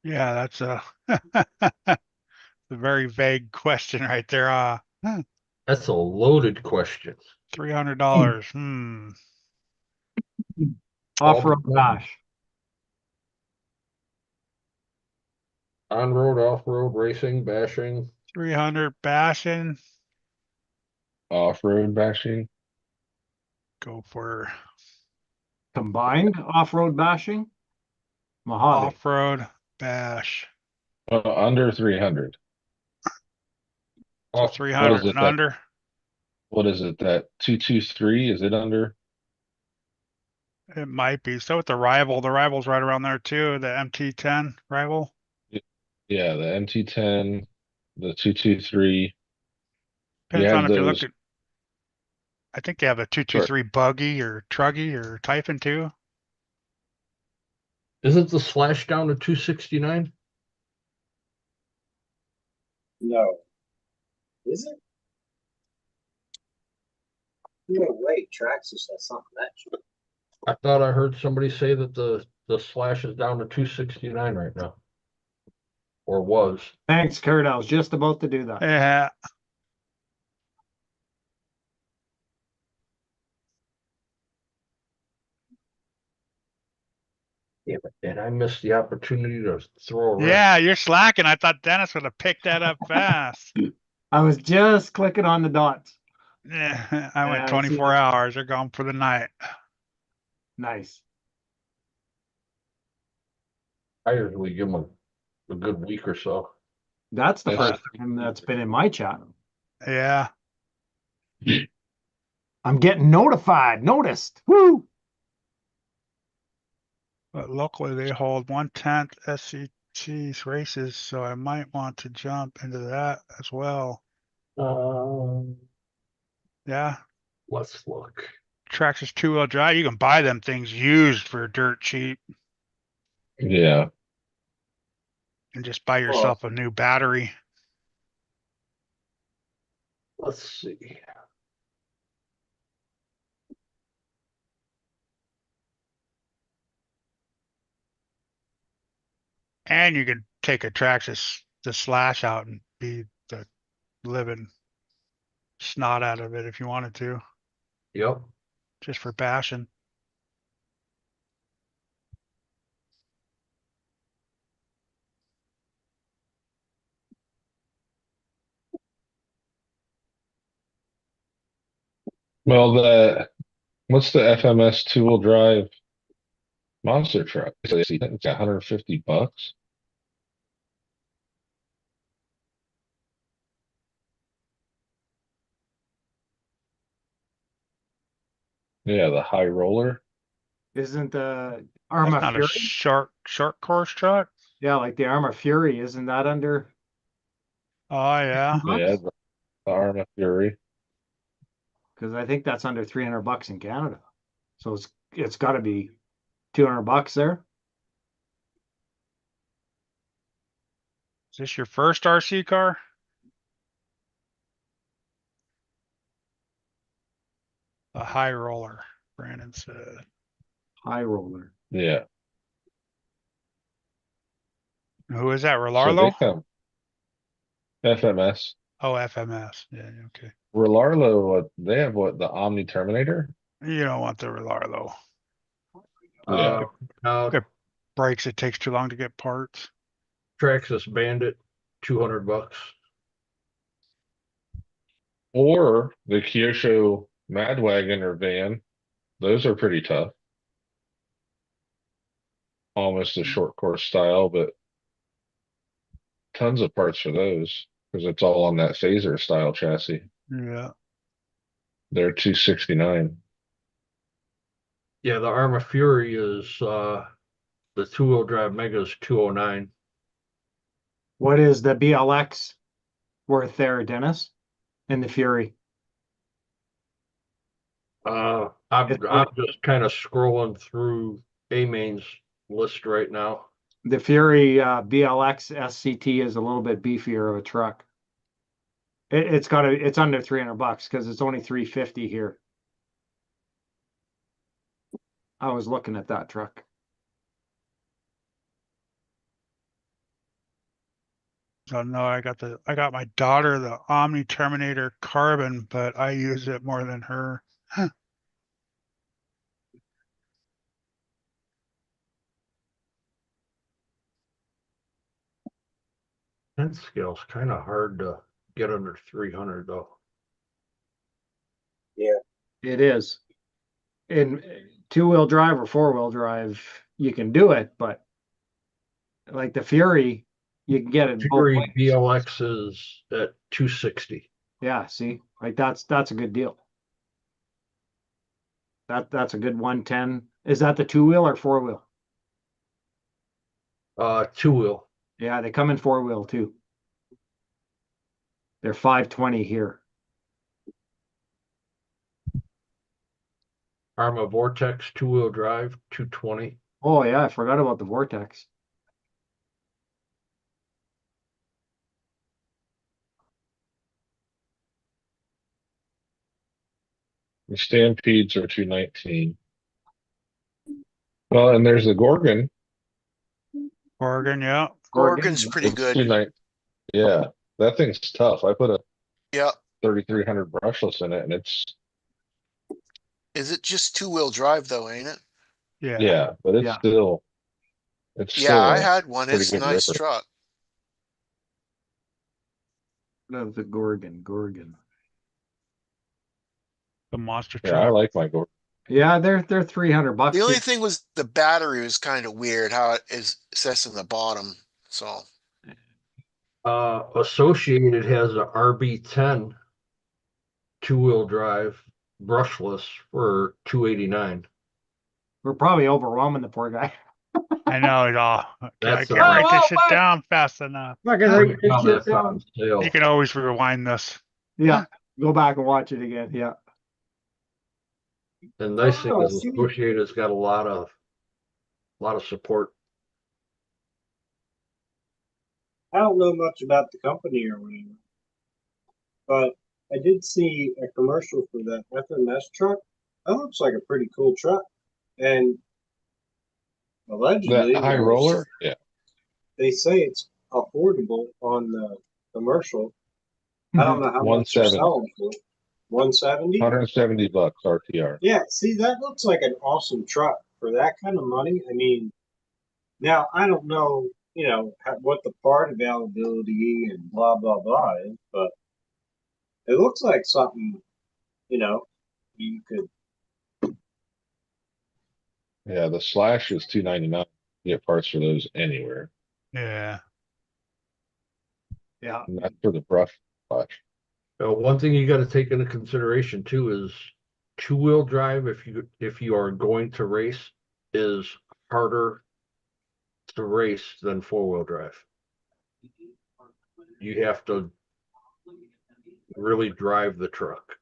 Yeah, that's a a very vague question right there. That's a loaded question. $300. All Off-road depends. bash. On-road, off-road, racing, bashing. 300 bashing. Off-road bashing? Go for Combined off-road bashing. Mojave. off-road bash. Under 300. So Off, What 300 is it and that under. what is it that 223? Is it under? It might be. So with the rival, the rival's right around there too. The MT10 rival. Yeah, the MT10, the 223. You Depends on have if you look those. at, I think they have a Sorry. 223 buggy or truggy or Typhon too. isn't the slash down to 269? No. Is it? No way. Traxxas has something that cheap. I thought I heard somebody say that the slash is down to 269 right now. Or was. Thanks, Kurt. I was just about to do that. Yeah. Damn it, and I missed the opportunity to throw a wrench. Yeah, you're slacking. I thought Dennis would have picked that up fast. I was just clicking on the dots. Yeah, I went Yeah, I see 24 that. hours. They're gone for the night. Nice. I usually give them a good week or so. That's the That's- first time that's been in my chat. Yeah. I'm getting notified, noticed. Woo! But locally they hold 1/10 SCT's races, so I might want to jump into that as well. Um, Yeah. let's look. Traxxas two-wheel drive. You can buy them things used for dirt cheap Yeah. and just buy yourself a new battery. Let's see. And you can take a Traxxas the slash out and be the living snot out of it if you wanted to, Yep. just for bashing. Well, what's the FMS two-wheel drive monster truck? It's $150. Yeah, the high roller. Isn't the That's Arma not a Fury? short course truck. Yeah, like the Arma Fury, isn't that under Oh yeah. Yeah, bucks? the Arma Fury. Because I think that's under 300 bucks in Canada. So it's got to be 200 bucks there. Is this your first RC car? A high roller, Brandon said. High roller. Yeah. Who is that? So they Relarlo? come FMS. Oh, FMS. Yeah, okay. Relarlo, they have what, the Omni Terminator? You don't want the Relarlo. Yeah. Now It breaks, it takes too long to get parts. Traxxas Bandit, 200 bucks. Or the Kyosho Madwagon or van. Those are pretty tough. almost a short course style, but tons of parts for those because it's all on that phaser style chassis. Yeah. They're 269. Yeah, the Arma Fury is the 2-wheel drive Mega is 209. What is the BLX worth there, Dennis? And the Fury? I'm It's I'm just kind of scrolling through A-Main's list right now. The Fury BLX SCT is a little bit beefier of a truck. It's under $300 because it's only 350 here. I was looking at that truck. So no, I got my daughter the Omni Terminator Carbon, but I use it more than her. Ten scale's kind of hard to get under 300 though. It is. In two-wheel drive or four-wheel drive, you can do it, but like the Fury, you can get it both Fury ways. BLX is at 260. Yeah, see, like that's a good deal. That's a good 110. Is that the two-wheel or four-wheel? 2-wheel. Yeah, they come in four-wheel too. They're 520 here. Arma Vortex 2-wheel drive 220. Oh yeah, I forgot about the Vortex. The Stampedes are 219. Well, and there's the Gorgon. Oregon, yeah. Gorgon's pretty It's good. 290. Yeah, that thing's tough. I put a Yeah. 3300 brushless in it, and it's Is it just two-wheel drive though, ain't it? Yeah. but it's Yeah. still Yeah, I a had one. pretty It's a good nice ripper. truck. Of the Gorgon. The monster Yeah, I truck. like my Gorgon. Yeah, they're $300. The only here. thing was the battery was kind of weird how it is says in the bottom. So Associated has a RB10 2-wheel drive brushless for 289. We're probably overwhelming the poor guy. I know it all. I That's can't a- write this Oh, shit what? down fast enough. Fucking Right write now, this shit that's down. on sale. You can always rewind this. Yeah, go back and watch it again. Yeah. The nice thing Oh, is see. Associated's got a lot of support. I don't know much about the company or whatever, but I did see a commercial for that FMS truck. That looks like a pretty cool truck, and allegedly, That high roller, yeah, they say it's affordable on the commercial. I don't know how much they're 170, selling for. 170? $170 RTR. Yeah, see, that looks like an awesome truck for that kind of money. I mean, now I don't know, what the part availability and blah blah blah is, but it looks like something, you could. Yeah, the Slash is 299. You get parts for those anywhere. Yeah. Yeah. And that's for the brush Slash. One thing you got to take into consideration too is 2-wheel drive. If you are going to race, is harder to race than 4-wheel drive. You have to really drive the truck.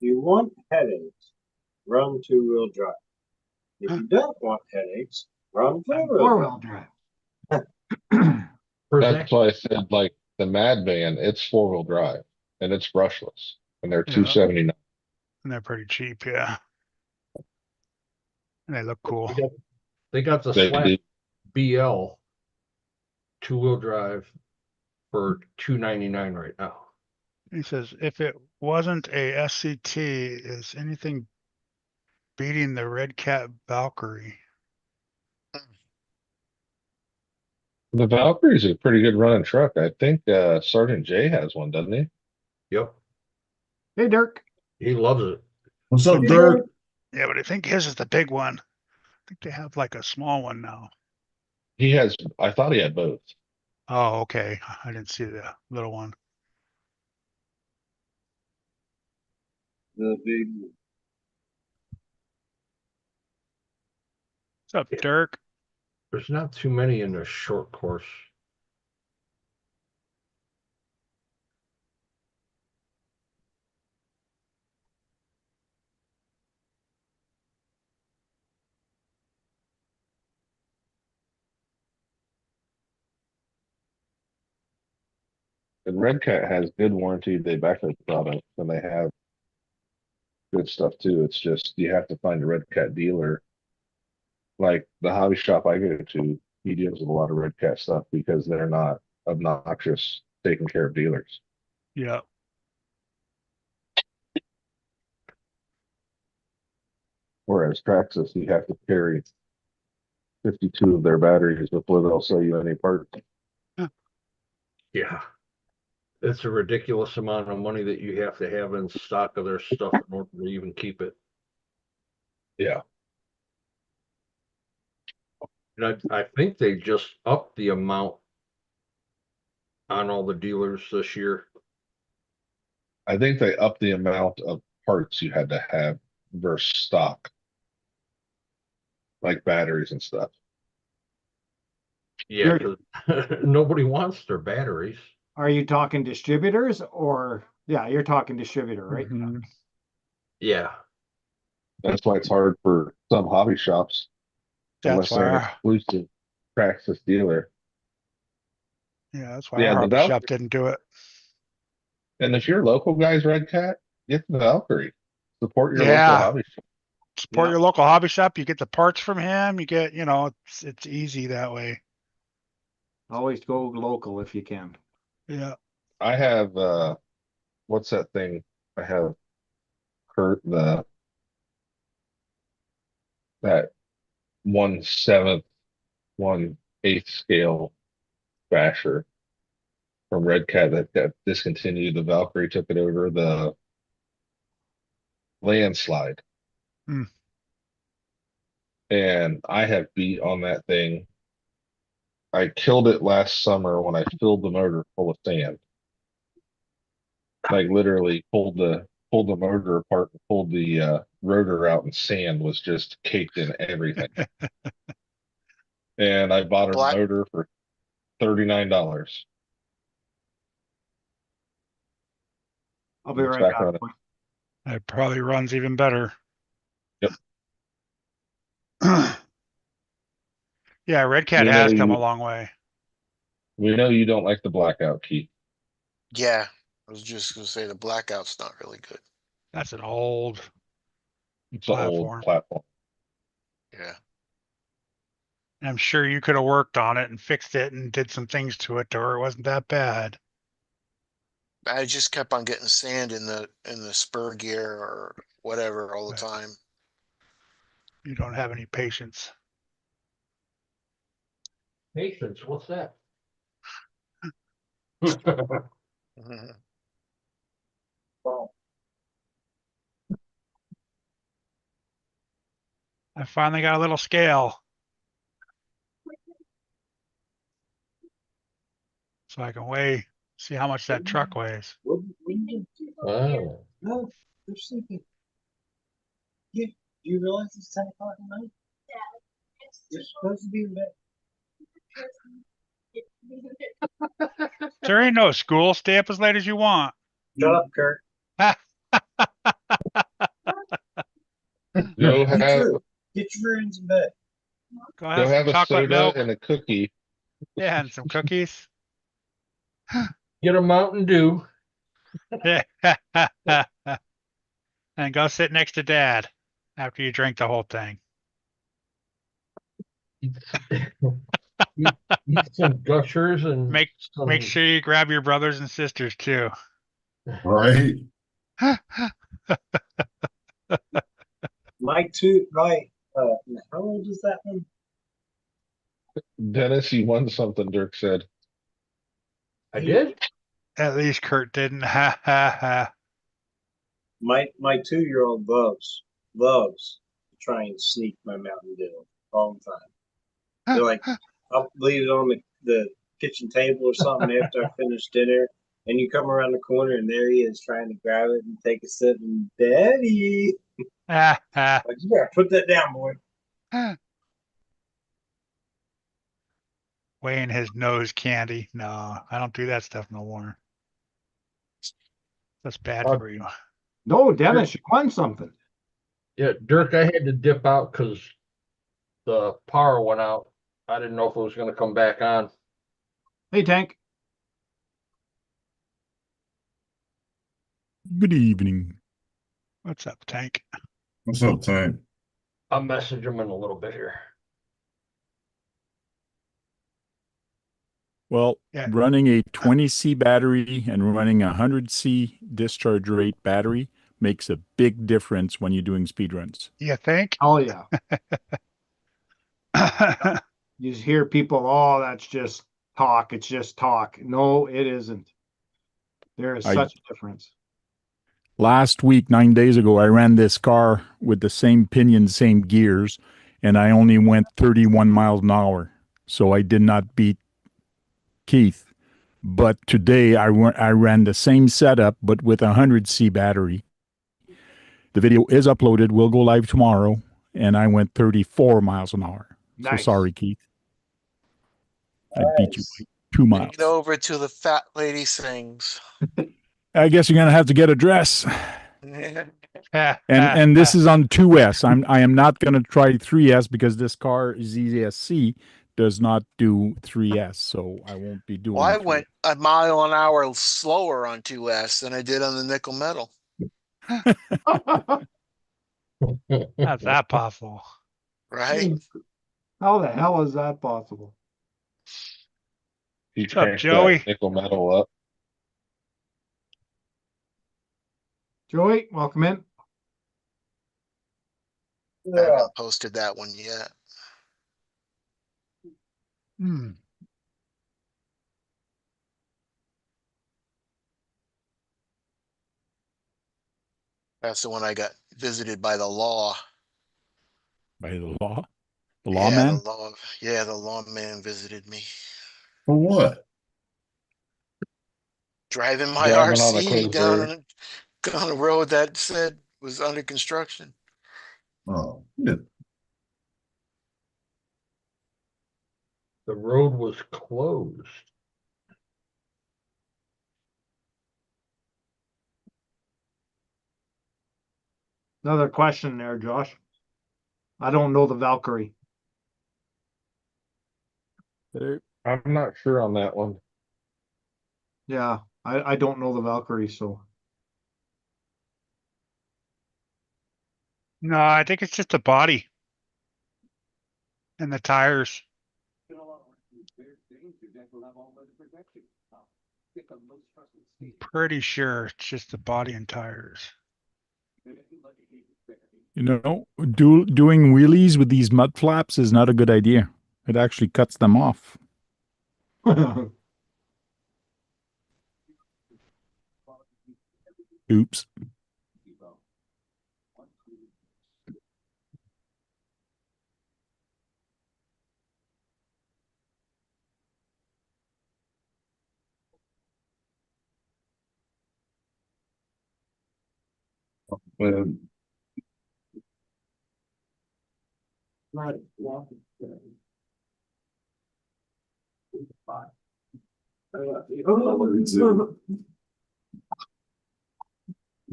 You want headaches, run two-wheel drive. If you don't want headaches, run four-wheel drive. Four-wheel drive. That's why I said like the Mad Van, it's 4-wheel drive and it's brushless and they're Yeah. 279. And they're pretty cheap, yeah. And they look cool. They got the They Slash do. BL 2-wheel drive for $299 right now. He says, if it wasn't a SCT, is anything beating the Red Cat Valkyrie? The Valkyrie's a pretty good running truck. I think Sergeant J has one, doesn't he? Yep, Hey, Dirk. he loves it. What's up, Dirk? Yeah, but I think his is the big one. think they have like a small one now. He has, I thought he had both. Oh, okay. I didn't see the little one. The big. What's up, Yeah. Dirk? There's not too many in the short course. And Red Cat has good warranty, they back their products, and they have good stuff too. It's just you have to find a Red Cat dealer. Like the hobby shop I go to, he deals with a lot of Red Cat stuff because they're not obnoxious, taking care of dealers. Yeah. Whereas Traxxas, you have to carry 52 of their batteries before they'll sell you any part. Yeah. It's a ridiculous amount of money that you have to have in stock of their stuff in order to even keep it. Yeah. And I think they just upped the amount on all the dealers this year. I think they upped the amount of parts you had to have versus stock, like batteries and stuff. Yeah, because nobody wants their batteries. Are you talking distributors or, yeah, you're talking distributor, right? Mhm. Yeah. That's why it's hard for some hobby shops, That's unless they're an why. exclusive Traxxas dealer. Yeah, that's why Yeah, our the hobby Val, shop didn't do it. and if your local guy's Red Cat, get the Valkyrie. Support your local Yeah. hobby shop. Support Yeah. your local hobby shop. You get the parts from him. You get, it's easy that way. Always go local if you can. Yeah. I have what's that thing? I have Kurt that 1/7, 1/8 scale basher from Red Cat that got discontinued. The Valkyrie took it over the landslide. Hmm. And I have beat on that thing. I killed it last summer when I filled the motor full of sand. Like literally pulled the motor apart and pulled the rotor out, and sand was just caked in everything. And I bought a Black, motor for $39. I'll be It's right back back. on it. It probably runs even better. Yep. Yeah, Red Cat We know has come a you long way. we know you don't like the blackout key. yeah, I was just gonna say the blackout's not really good. That's an old It's an old platform. platform. Yeah. And I'm sure you could have worked on it and fixed it and did some things to it to where it wasn't that bad. I just kept on getting sand in the spur gear or whatever all the Right. time. You don't have any patience. Patience, what's that? Mhm. I finally got a little scale. So I can see how much that truck weighs. What you do? Oh. No, they're sleeping. Yeah, do you realize it's 10 o'clock at night? You're supposed to be in bed. There ain't no school. Stay up as late as you want. Shut up, Kurt. Go Get have get your friends in bed. Go go have some have a chocolate soda milk. and a cookie. Yeah, and some cookies. Get a Mountain Dew. Yeah. And go sit next to Dad after you drink the whole thing. Eat, eat some gushers and Make some. sure you grab your brothers and sisters too. Right? My two, right? How old is that one? Dennis, you won something, Dirk said. I did? At least Kurt didn't. Ha ha ha. My 2-year-old loves to try and sneak my Mountain Dew. all the time. They're like, I'll leave it on the kitchen table or something after I finish dinner, and you come around the corner and there he is trying to grab it and take a sip, and Daddy, like, you gotta put that down, boy. Weighing his nose candy. No, I don't do that stuff no more. That's bad for you. No, Dennis, you won something. Yeah, Dirk, I had to dip out because the power went out. I didn't know if it was gonna come back on. Hey, Tank. Good evening. What's up, Tank? What's up, Tank? I'll message him in a little bit here. Well, Yeah. running a 20C battery and running a 100C discharge rate battery makes a big difference when you're doing speed runs. You think? Oh, yeah. You just hear people, oh, that's just talk. It's just talk. No, it isn't. There is such a difference. Last week, 9 days ago, I ran this car with the same pinion, same gears, and I only went 31 miles an hour. So I did not beat Keith. But today I ran the same setup, but with a 100C battery. The video is uploaded. We'll go live tomorrow. And I went 34 miles an hour. Nice. So sorry, Keith. I beat you by 2 miles. Get over to the fat lady sings. I guess you're going to have to get a dress. And this is on 2S. I am not going to try 3S because this car ZSC does not do 3S, so I won't be doing. Well, I 3S. went a mile an hour slower on 2S than I did on the nickel metal. How's that possible? Right? How the hell is that possible? You What's up, crank Joey? that nickel metal up. Joey, welcome in. I haven't posted that one yet. Hmm. That's the one I got visited by the law. By the law? The Yeah, lawman? the lawman visited me. For what? Driving my Driving on a RC closed road. down a road that said was under construction. Oh, yeah. The road was closed. Another question there, Josh. I don't know the Valkyrie. I'm not sure on that one. Yeah, I don't know the Valkyrie, so. No, I think it's just the body and the tires. I'm pretty sure it's just the body and tires. You know, doing wheelies with these mud flaps is not a good idea. It actually cuts them off. Oops. Well, I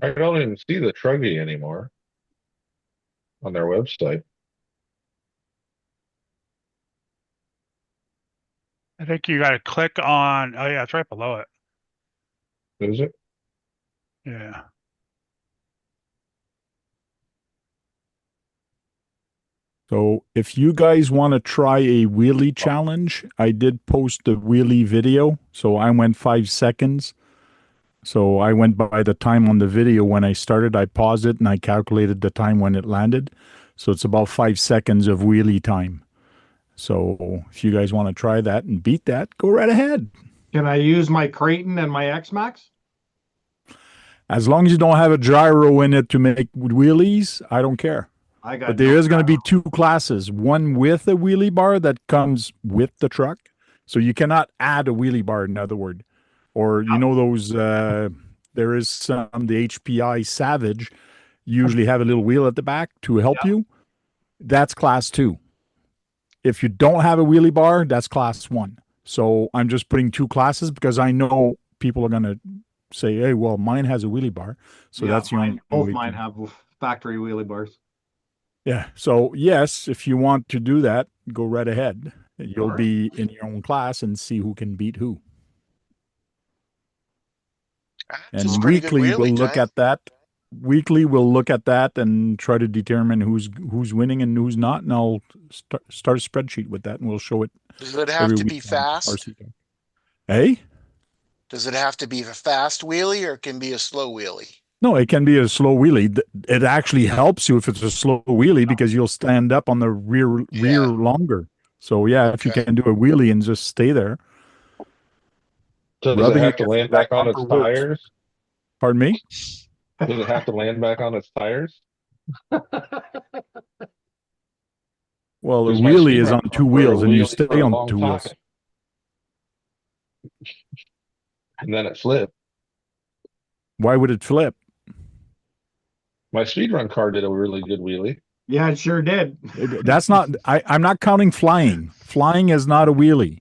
don't even see the Truggy anymore on their website. I think you got to click on, oh yeah, it's right below it. Is it? Yeah. So if you guys want to try a wheelie challenge, I did post the wheelie video. So I went 5 seconds. So I went by the time on the video. When I started, I paused it and I calculated the time when it landed. So it's about 5 seconds of wheelie time. So if you guys want to try that and beat that, go right ahead. Can I use my Creighton and my X-Max? As long as you don't have a gyro in it to make wheelies, I don't care. I got But no there is going to be gyro. 2 classes, one with a wheelie bar that comes with the truck. So you cannot add a wheelie bar, in other words. Or, you know, those, there is some, the HPI Savage usually have a little wheel at the back to help you. That's class 2. If you don't have a wheelie bar, that's class 1. So I'm just putting 2 classes because I know people are going to say, hey, well, mine has a wheelie bar. So Yeah, that's the only both way mine to, have factory wheelie bars. yeah. So yes, if you want to do that, go right ahead. You'll Alright. be in your own class and see who can beat who. It's a And pretty good weekly we'll wheelie, look Ty. at that. Weekly we'll look at that and try to determine who's winning and who's not. And I'll start a spreadsheet with that, and we'll show it Does it have every to week be on fast? RCAWD. Hey? Does it have to be a fast wheelie or it can be a slow wheelie? No, it can be a slow wheelie. It actually helps you if it's a slow wheelie because you'll stand up on the rear Yeah. longer. So yeah, if you Okay. can do a wheelie and just stay there, So does it rubbing have to against land that back on bumper its works. tires? Pardon me? Does it have to land back on its tires? Well, the Because my wheelie is speedrun on car 2 rode a wheels and you wheelie for stay a on the long 2 time, wheels. and then it flipped. Why would it flip? My speedrun car did a really good wheelie. Yeah, it sure did. That's not, I'm not counting flying. Flying is not a wheelie.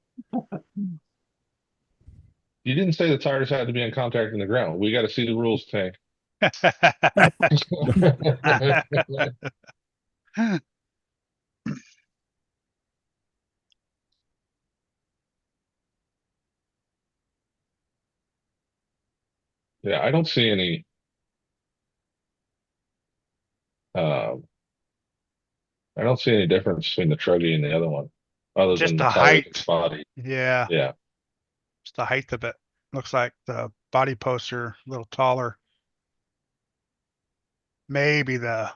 You didn't say the tires had to be in contact in the ground. We got to see the rules, Tank. Yeah, I don't see any. Um, I don't see any difference between the Truggy and the other one, other Just than the the tires height. and body. Yeah, Yeah, just the height of it. Looks like the body posts are a little taller. Maybe the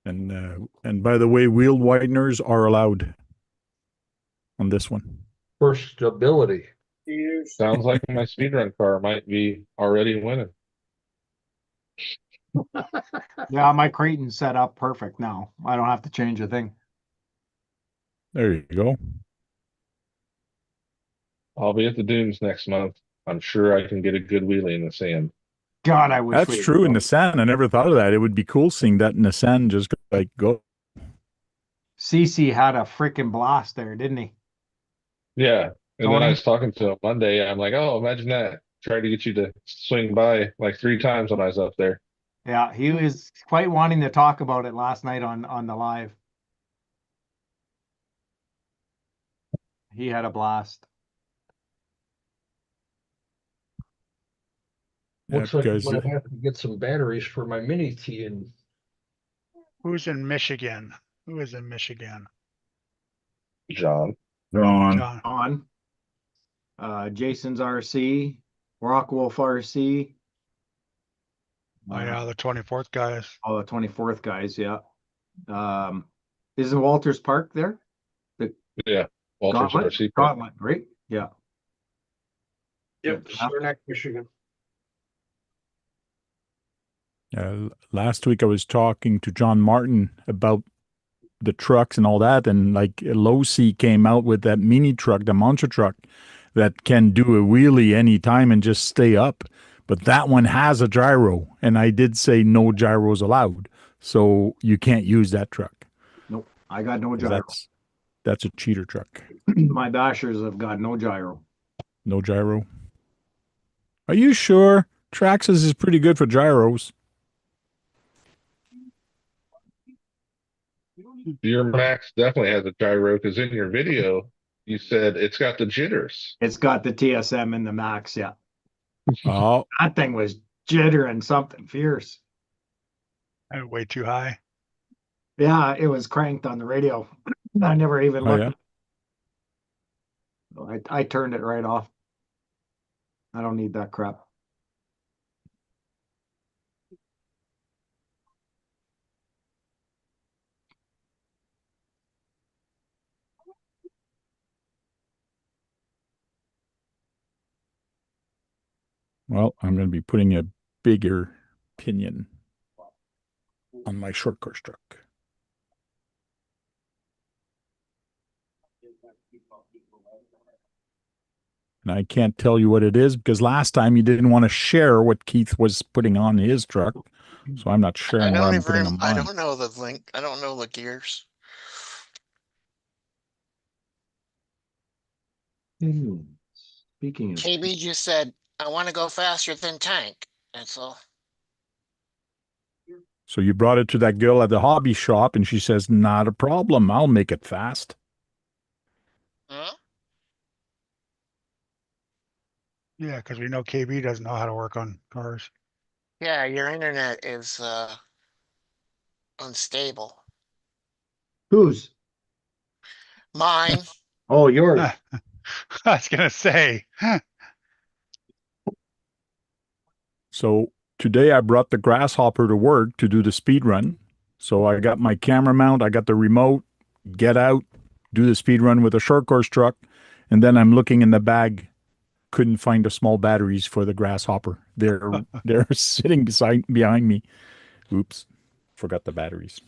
And by the way, wheel wideners are allowed on this one. For stability. sounds like my speedrun car might be already winning. Yeah, my Creighton's set up perfect now. I don't have to change a thing. There you go. I'll be at the dunes next month. I'm sure I can get a good wheelie in the sand. God, I wish That's we true in the sand. I never thought of that. It would be cool seeing that in the sand, just like go. CC had a freaking blast there, didn't he? Yeah, and then I Tony? was talking to him Monday. I'm like, oh, imagine that. Tried to get you to swing by like 3 times when I was up there. Yeah, he was quite wanting to talk about it last night on the live. He had a blast. Yeah, Looks like I'm because gonna have to get some batteries for my mini T and who's in Michigan? Who is in Michigan? John. John. John. On. Jason's RC, Rockwolf RC. Oh yeah, the 24th guys. Oh, the 24th guys, yeah. Isn't Walters Park there? Yeah, Walters Gauntlet? RC. Gauntlet, right? Yeah. yep, Saranac, Michigan. last week I was talking to John Martin about the trucks and all that, and like Low C came out with that mini truck, the monster truck, that can do a wheelie anytime and just stay up. But that one has a gyro, and I did say no gyros allowed, so you can't use that truck. Nope, I got no 'Cause gyro. That's a cheater truck. My bashers have got no gyro. No gyro. Are you sure? Traxxas is pretty good for gyros. Your Max definitely has a gyro because in your video you said it's got the jitters. It's got the TSM in the max, yeah. Oh, That thing was jittering something fierce. Way too high. Yeah, it was cranked on the radio. I never even oh looked. yeah. I turned it right off. I don't need that crap. Well, I'm going to be putting a bigger pinion. on my short course truck. And I can't tell you what it is because last time you didn't want to share what Keith was putting on his truck. So I'm not I sharing what don't I'm even, putting on I mine. don't know the link. I don't know the gears. Speaking of, KB just said, I want to go faster than tank. That's all. So you brought it to that girl at the hobby shop and she says, not a problem. I'll make it fast. Huh? Yeah, because we know KB doesn't know how to work on cars. Yeah, your internet is unstable. whose? Mine. Oh, yours. I was gonna say, So today I brought the grasshopper to work to do the speed run. So I got my camera mount, I got the remote, get out, do the speed run with a short course truck, and then I'm looking in the bag, couldn't find the small batteries for the grasshopper. They're sitting behind me. Oops, forgot the batteries.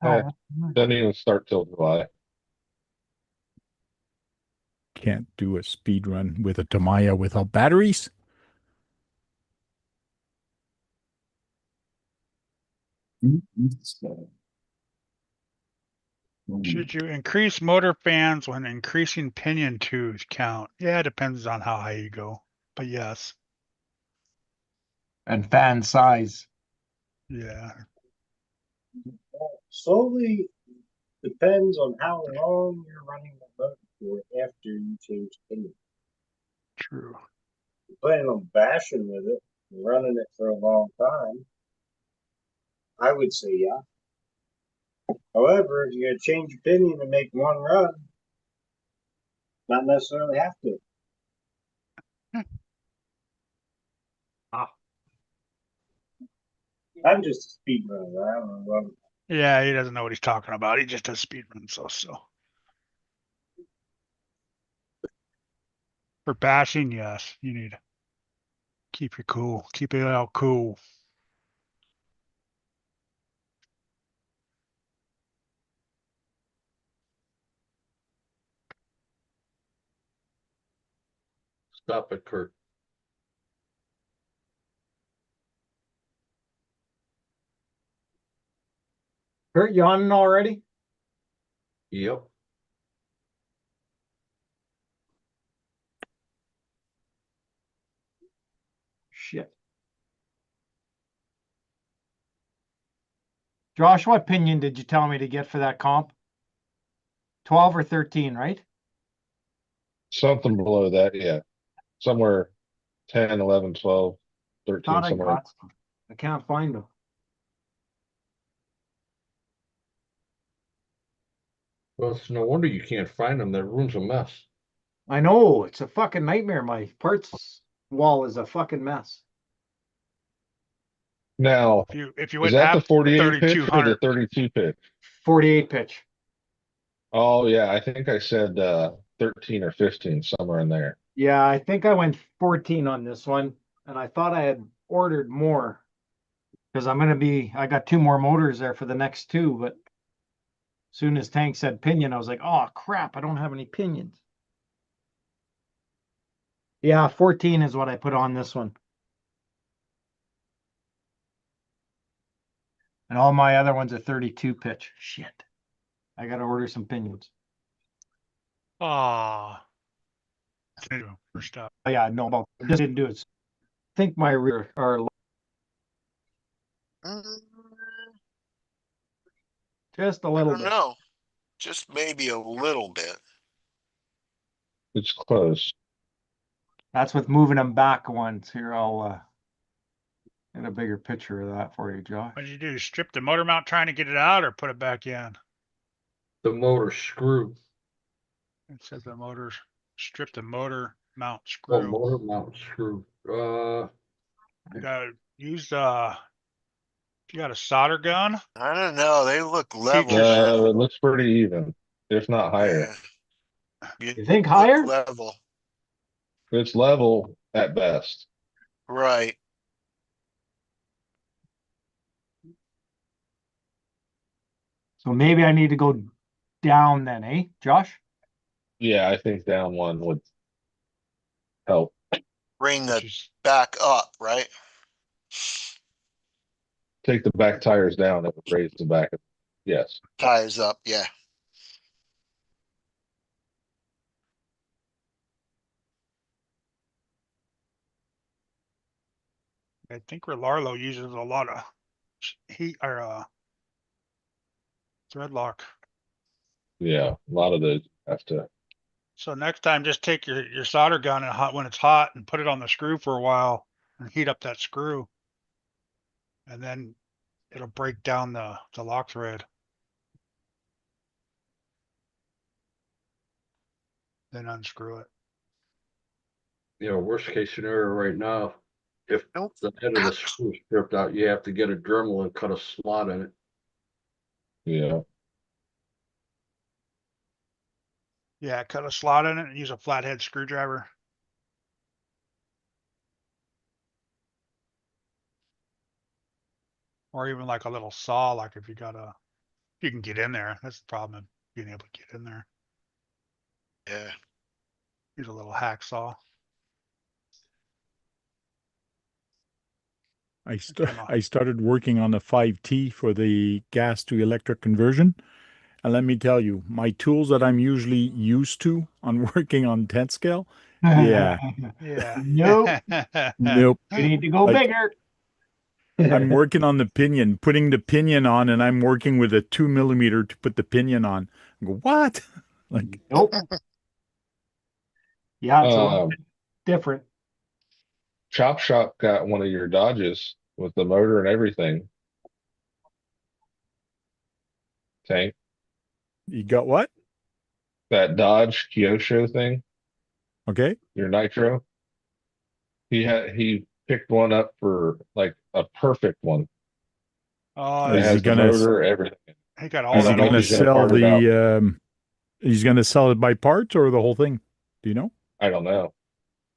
Yeah, doesn't even start till July. Can't do a speed run with a Tamiya without batteries. should you increase motor fans when increasing pinion tubes count? Yeah, it depends on how high you go. But yes, And fan size. yeah, Solely depends on how long you're running the motor for after you change pinion. true. You're planning on bashing with it, and running it for a long time, I would say yeah. However, if you're gonna change your pinion and make one run, not necessarily have to. I'm just a speed runner. I don't know. Yeah, he doesn't know what he's talking about. He just does speed runs. So for bashing, yes, you need to keep your cool, keep it out cool. Stop it, Kurt. Kurt, you on already? Yep. Shit. Josh, what pinion did you tell me to get for that comp? 12 or 13, right? Something below that, yeah. Somewhere 10, 11, 12, 13, Thought I somewhere. got some. I can't find them. Well, it's no wonder you can't find them. That room's a mess. I know, it's a fucking nightmare. My parts wall is a fucking mess. Now, If you is wouldn't that the have 48 pitch or the 3200, 32 pitch? 48 pitch. Oh, yeah, I think I said 13 or 15, somewhere in there. Yeah, I think I went 14 on this one, and I thought I had ordered more because I got two more motors there for the next two, but soon as Tank said pinion, I was like, oh crap, I don't have any pinions. Yeah, 14 is what I put on this one. And all my other ones are 32 pitch. Shit. I got to order some pinions. ah, for stuff. Oh, yeah, no, about just didn't do it. I think my rear are Mm, just a I little don't bit. know. Just maybe a little bit. It's close. That's with moving them back once. Here, I'll get a bigger picture of that for you, Josh. What did you do? Strip the motor mount trying to get it out, or put it back in? The motor screw. It says the motors. Strip the motor mount Oh, screw. motor mount screw. You gotta use if you got a solder gun. I don't know. They look level, Just- man. It looks pretty even, if not higher. Yeah. You think Look higher? level. It's level at best. Right. So maybe I need to go down then, eh, Josh? Yeah, I think down one would help. Bring the Which is, back up, right? Take the back tires down and raise the back. Yes. Tires up, yeah. I think Relarlo uses a lot of heat or thread lock. Yeah. A lot of those have to. So next time, just take your solder gun and hot when it's hot and put it on the screw for a while and heat up that screw. And then it'll break down the lock thread. Then unscrew it. You know, worst case scenario right now, if Nope. the head of the screw is stripped out, you have to get a Dremel and cut a slot in it. Yeah. Yeah, cut a slot in it and use a flathead screwdriver. Or even like a little saw, like if you you can get in there. That's the problem, being able to get in there. Yeah. Use a little hacksaw. I started working on the 5T for the gas to electric conversion. And let me tell you, my tools that I'm usually used to on working on 10 scale, yeah, Yeah. Nope. nope. You need to go Like, bigger. I'm working on the pinion, putting the pinion on, and I'm working with a 2 millimeter to put the pinion on. I go, what? Like, Nope. Yeah, it's a little Um, bit different. Chop Shop got one of your Dodges with the motor and everything. Tank. you got what? That Dodge Kyosho thing, Okay. your Nitro. He picked one up for like a perfect one. Oh, It Is he has the gonna, motor, everything. he got I all is he don't that know if on gonna he's his. gonna sell part it out. he's gonna sell it by parts or the whole thing? Do you know? I don't know.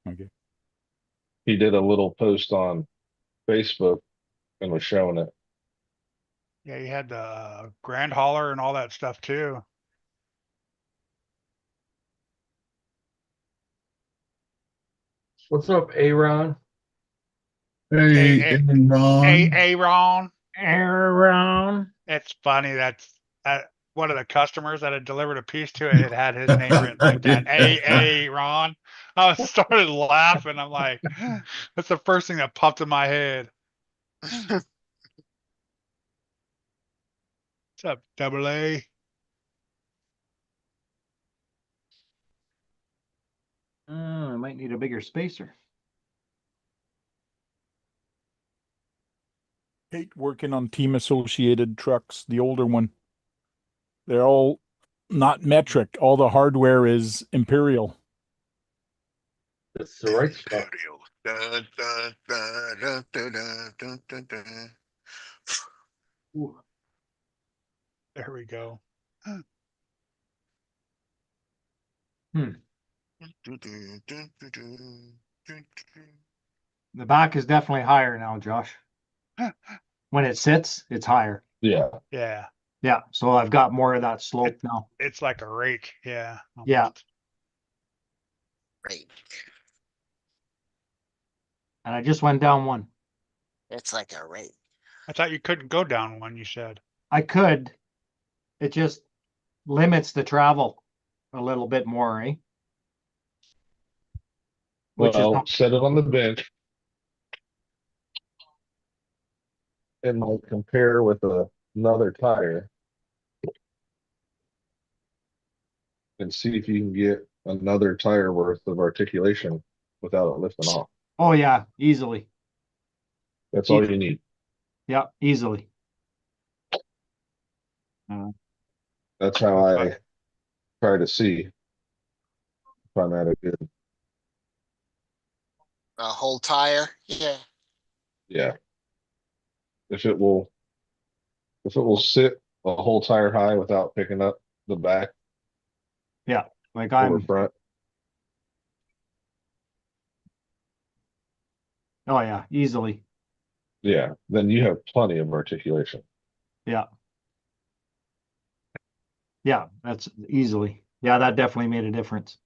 Okay. He did a little post on Facebook and was showing it. Yeah, he had the grand hauler and all that stuff too. What's up, Aaron? Hey, A Ron. Aaron. Around. It's funny that's one of the customers that had delivered a piece to it. It had his name written like that. Aaron. I started laughing. I'm like, that's the first thing that popped in my head. What's up, double A? I might need a bigger spacer. Hate working on team associated trucks, the older one. They're all not metric. All the hardware is imperial. It's the right stuff. Dun, dun, dun, dun, dun, dun, dun, dun, dun. Ooh. There we go. Hmm. Dun, dun, dun, dun, dun, dun, dun. The back is definitely higher now, Josh. When it sits, it's higher. Yeah. Yeah, Yeah, so I've got more of that slope now. it's like a rake. Yeah. Yeah. Almost. Great. And I just went down one. It's like a rate. I thought you couldn't go down one, you said. I could. It just limits the travel a little bit more, eh? Which is Well, not, set it on the bench and like compare with another tire and see if you can get another tire worth of articulation without it lifting off. oh yeah, easily. That's all you need. Yeah, easily. That's how I try to see if I'm at a good. A whole tire. Yeah. Yeah. If it will sit a whole tire high without picking up the back Yeah, like or I'm, front. oh yeah, easily. Yeah, then you have plenty of articulation. Yeah. Yeah, that's easily. Yeah, that definitely made a difference.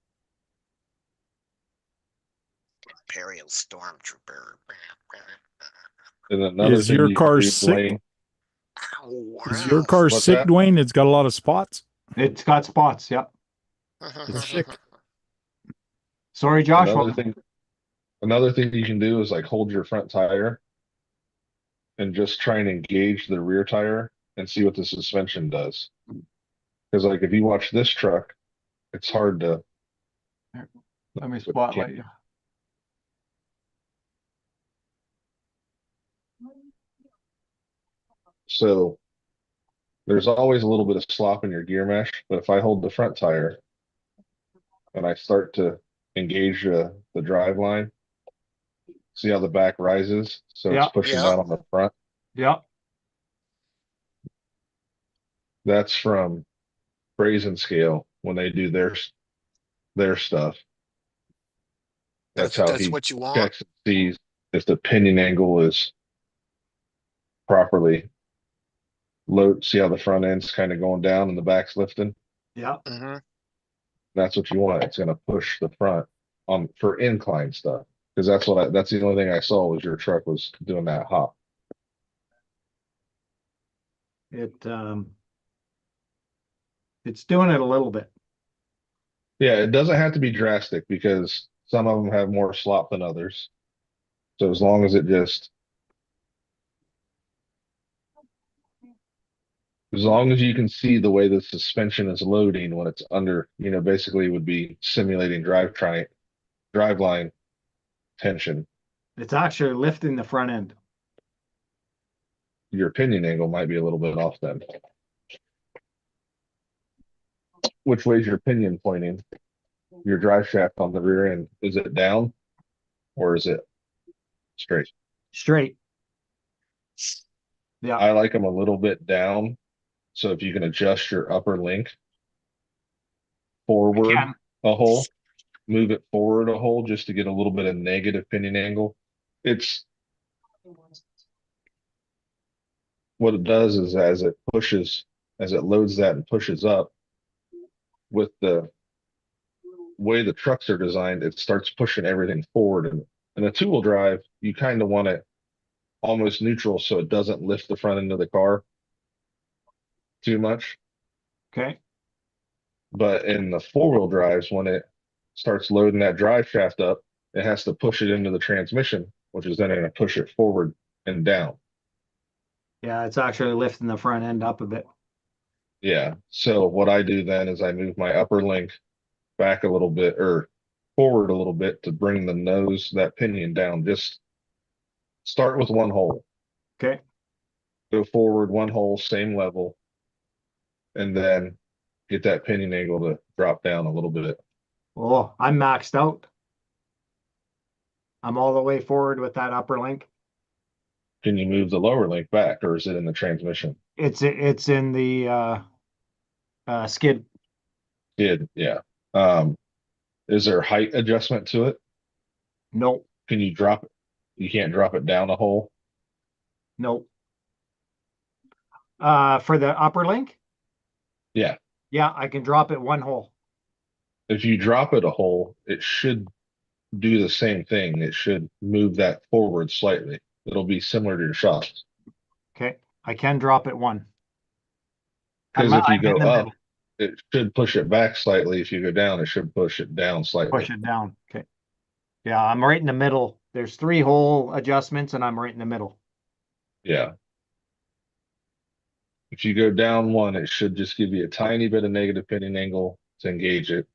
Imperial Stormtrooper. And another Is thing your you can car do, sick? Blaine, Oh, Is your wow. car what's sick, that? Dwayne? It's got a lot of spots. It's got spots. Yeah. It's sick. Sorry, Josh. Another thing you can do is like hold your front tire and just try and engage the rear tire and see what the suspension does. Because like if you watch this truck, it's hard to. Let me spotlight you. So there's always a little bit of slop in your gear mesh, but if I hold the front tire and I start to engage the drive line, see how the back rises? So it's Yeah. pushing Yep. down on the front. Yeah. That's from Brazen Scale when they do their stuff. That's how That's he what you want. checks and sees if the pinion angle is properly load. See how the front end's kind of going down and the back's lifting? Yeah. Hmm. That's what you want. It's going to push the front on for incline stuff. Because that's the only thing I saw was your truck was doing that hop. It's doing it a little bit. Yeah, it doesn't have to be drastic because some of them have more slop than others. So as long as it just as long as you can see the way the suspension is loading when it's under, basically would be simulating drive line tension. It's actually lifting the front end. Your pinion angle might be a little bit off then. Which way's your pinion pointing? Your drive shaft on the rear end, is it down or is it straight? Straight. Yeah. I like them a little bit down. So if you can adjust your upper link forward Can. a hole, move it forward a hole just to get a little bit of negative pinion angle. It's what it does is as it loads that and pushes up with the way the trucks are designed, it starts pushing everything forward. And a two-wheel drive, you kind of want it almost neutral so it doesn't lift the front end of the car too much. Okay. But in the four-wheel drives, when it starts loading that drive shaft up, it has to push it into the transmission, which is then going to push it forward and down. Yeah, it's actually lifting the front end up a bit. Yeah. So what I do then is I move my upper link back a little bit or forward a little bit to bring the nose, that pinion down. Just start with one hole, Okay. go forward one hole, same level, and then get that pinion angle to drop down a little bit. Oh, I'm maxed out. I'm all the way forward with that upper link. Can you move the lower link back or is it in the transmission? It's in the skid. Did, yeah. Is there height adjustment to it? Nope. Can you drop it? You can't drop it down a hole. Nope. For the upper link? Yeah. Yeah, I can drop it one hole. If you drop it a hole, it should do the same thing. It should move that forward slightly. It'll be similar to your shocks. Okay. I can drop it one. Because if you I'm in go the up, middle. it should push it back slightly. If you go down, it should push it down slightly. Push it down. Okay. Yeah, I'm right in the middle. There's 3 hole adjustments and I'm right in the middle. Yeah. If you go down one, it should just give you a tiny bit of negative pinion angle to engage it.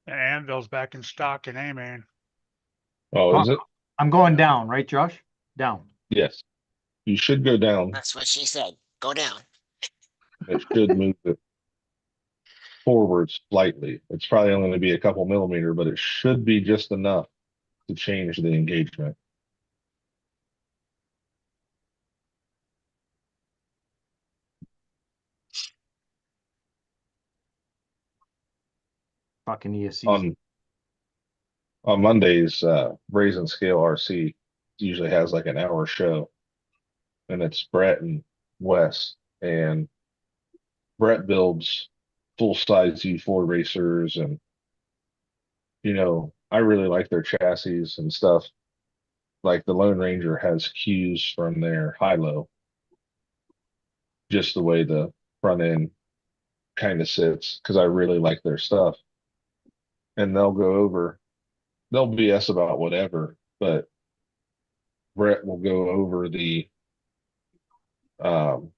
The anvil's back in stock in A main. Oh, is it? I'm going down, right, Josh? Down. Yes. You should go down. That's what she said. Go down. It should move it forward slightly. It's probably only going to be a couple millimeter, but it should be just enough to change the engagement. fucking ESCs. On Mondays, Brazen Scale RC usually has like an hour show, and it's Brett and Wes, and Brett builds full size U4 racers, and I really like their chassis and stuff. Like the Lone Ranger has cues from their high-low, just the way the front end kind of sits, because I really like their stuff. And they'll BS about whatever, but Brett will go over the um,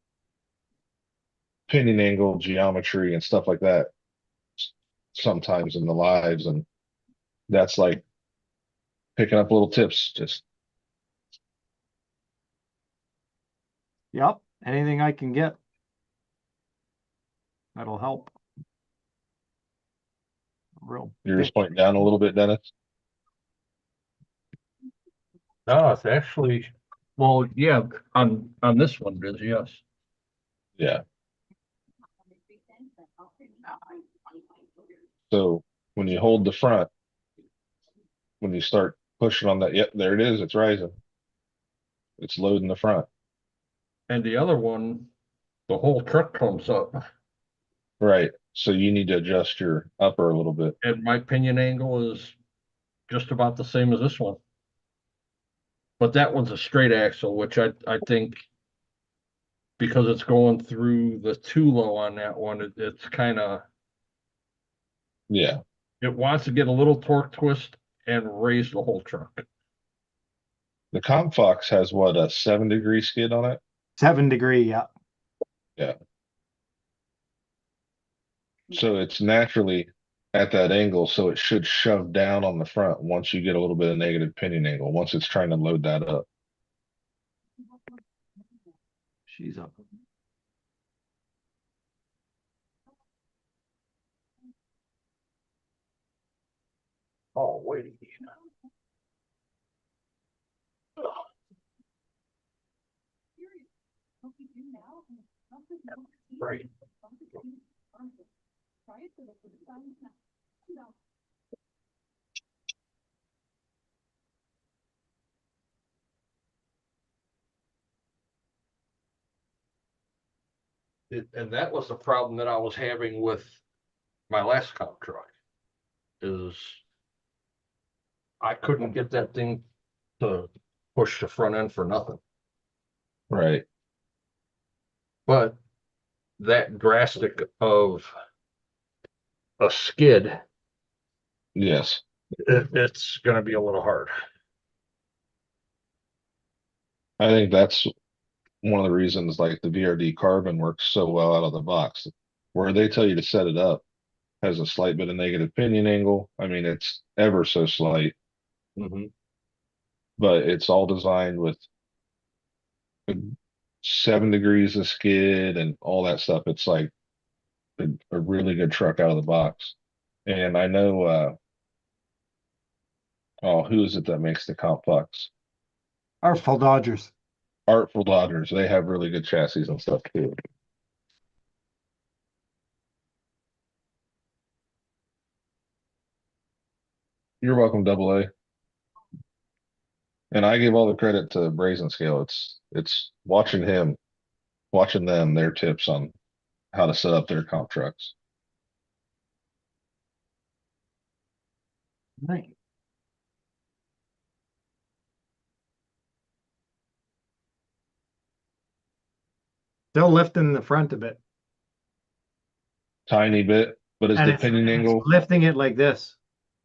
pinion angle geometry and stuff like that sometimes in the lives, and that's like picking up little tips. Just Yep. Anything I can get. That'll help. Real. you're just pointing down a little bit, Dennis. No, it's actually, well, yeah, on this one it is, yes. Yeah. So when you hold the front, when you start pushing on that, yep, there it is. It's rising. It's loading the front. And the other one, the whole truck comes up, Right. So you need to adjust your upper a little bit. and my pinion angle is just about the same as this one. But that one's a straight axle, which I think because it's going through the too low on that one, it's kind of, Yeah. it wants to get a little torque twist and raise the whole truck. The Comp Fox has what, a 7-degree skid on it? 7-degree, yeah. Yeah. So it's naturally at that angle, so it should shove down on the front once you get a little bit of negative pinion angle, once it's trying to load that up. She's up. Oh, wait. Right. And that was the problem that I was having with my last comp truck, is I couldn't get that thing to push the front end for nothing. Right. But that drastic of a skid, Yes. it's going to be a little hard. I think that's one of the reasons like the VRD carbon works so well out of the box, where they tell you to set it up has a slight bit of negative pinion angle. I mean, it's ever so slight, but it's all designed with 7 degrees of skid and all that stuff. It's like a really good truck out of the box. And I know, oh, who is it that makes the Complex? Artful Dodgers. Artful Dodgers. They have really good chassis and stuff too. You're welcome, Double A. And I give all the credit to Brazen Scale. It's watching them, their tips on how to set up their comp trucks. Right. Still lifting the front a bit. Tiny bit, but is And the pinion angle lifting it like this,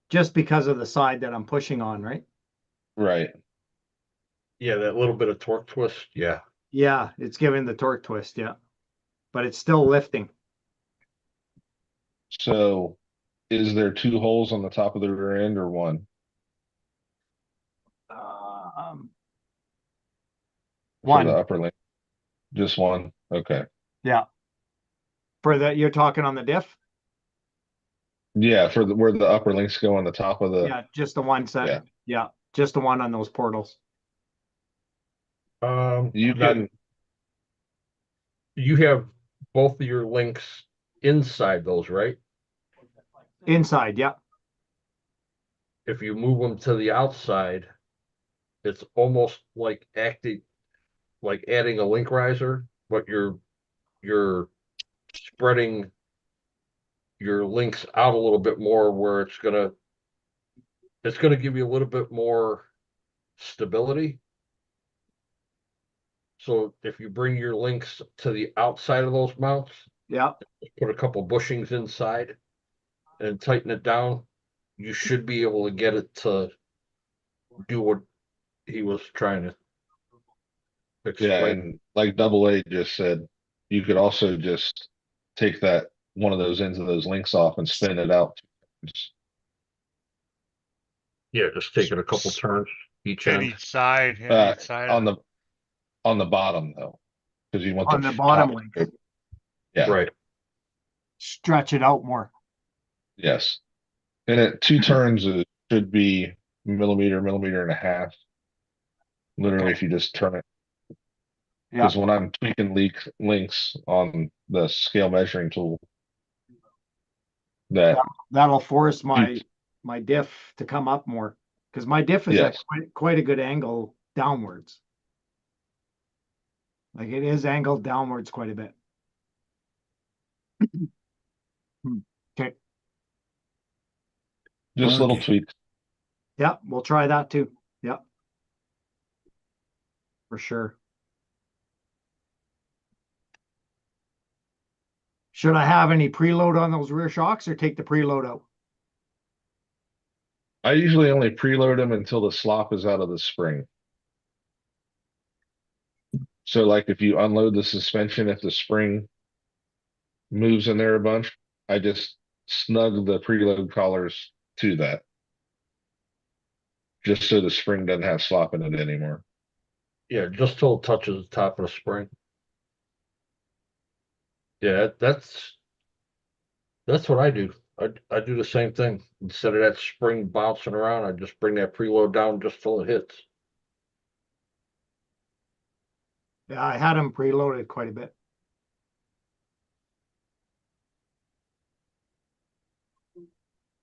just because of the side that I'm pushing on, right? right? Yeah, that little bit of torque twist. Yeah. Yeah, it's giving the torque twist, yeah. But it's still lifting. So is there 2 holes on the top of the rear end or one? For One. the upper link. Just one. Okay. Yeah. You're talking on the diff? Yeah, for where the upper links go on the top of the. Yeah, just the one set. Yeah. Yeah, just the one on those portals. You can. You have both of your links inside those, right? Inside, yeah. If you move them to the outside, it's almost like adding a link riser, but you're spreading your links out a little bit more where it's gonna give you a little bit more stability. So if you bring your links to the outside of those mounts, Yeah. put a couple bushings inside and tighten it down, you should be able to get it to do what he was trying to Yeah, explain. and like Double A just said, you could also just take that one of those ends of those links off and spin it out. Yeah, just take it a couple turns each Hit end. each side, hit Uh, each side. on the bottom though, because you want On the the bottom top. links. Yeah. Right. Stretch it out more. Yes. And at 2 turns, it should be millimeter, millimeter and a half. Literally, if you just turn it. Yeah. Because when I'm tweaking links on the scale measuring tool, that That'll force my diff to come up more. Because my diff is at yes, quite a good angle downwards. Like it is angled downwards quite a bit. Okay. just little Okay. tweaks. Yeah, we'll try that too. Yeah. For sure. Should I have any preload on those rear shocks or take the preload out? I usually only preload them until the slop is out of the spring. So like if you unload the suspension, if the spring moves in there a bunch, I just snug the preload collars to that. Just so the spring doesn't have slop in it anymore. Yeah, just till it touches the top of the spring. Yeah, that's what I do. I do the same thing. Instead of that spring bouncing around, I just bring that preload down just till it hits. Yeah, I had them preloaded quite a bit.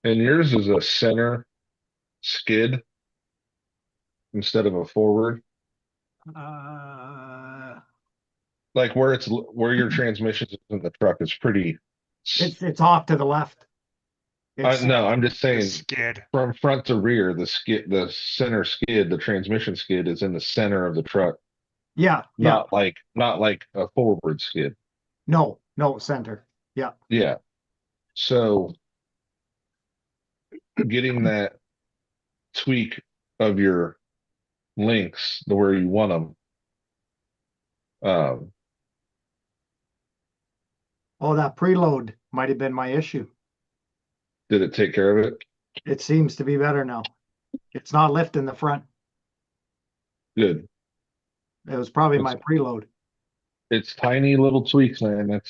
And yours is a center skid instead of a forward. Like where your transmission is in the truck is pretty. It's off to the left. No, I'm just The saying skid. from front to rear, the center skid, the transmission skid is in the center of the truck, Yeah, not like a forward skid. no, center. Yeah. Yeah. So getting that tweak of your links to where you want them. Oh, that preload might have been my issue. Did it take care of it? It seems to be better now. It's not lifting the front. Good. It was probably my preload. It's tiny little tweaks, man.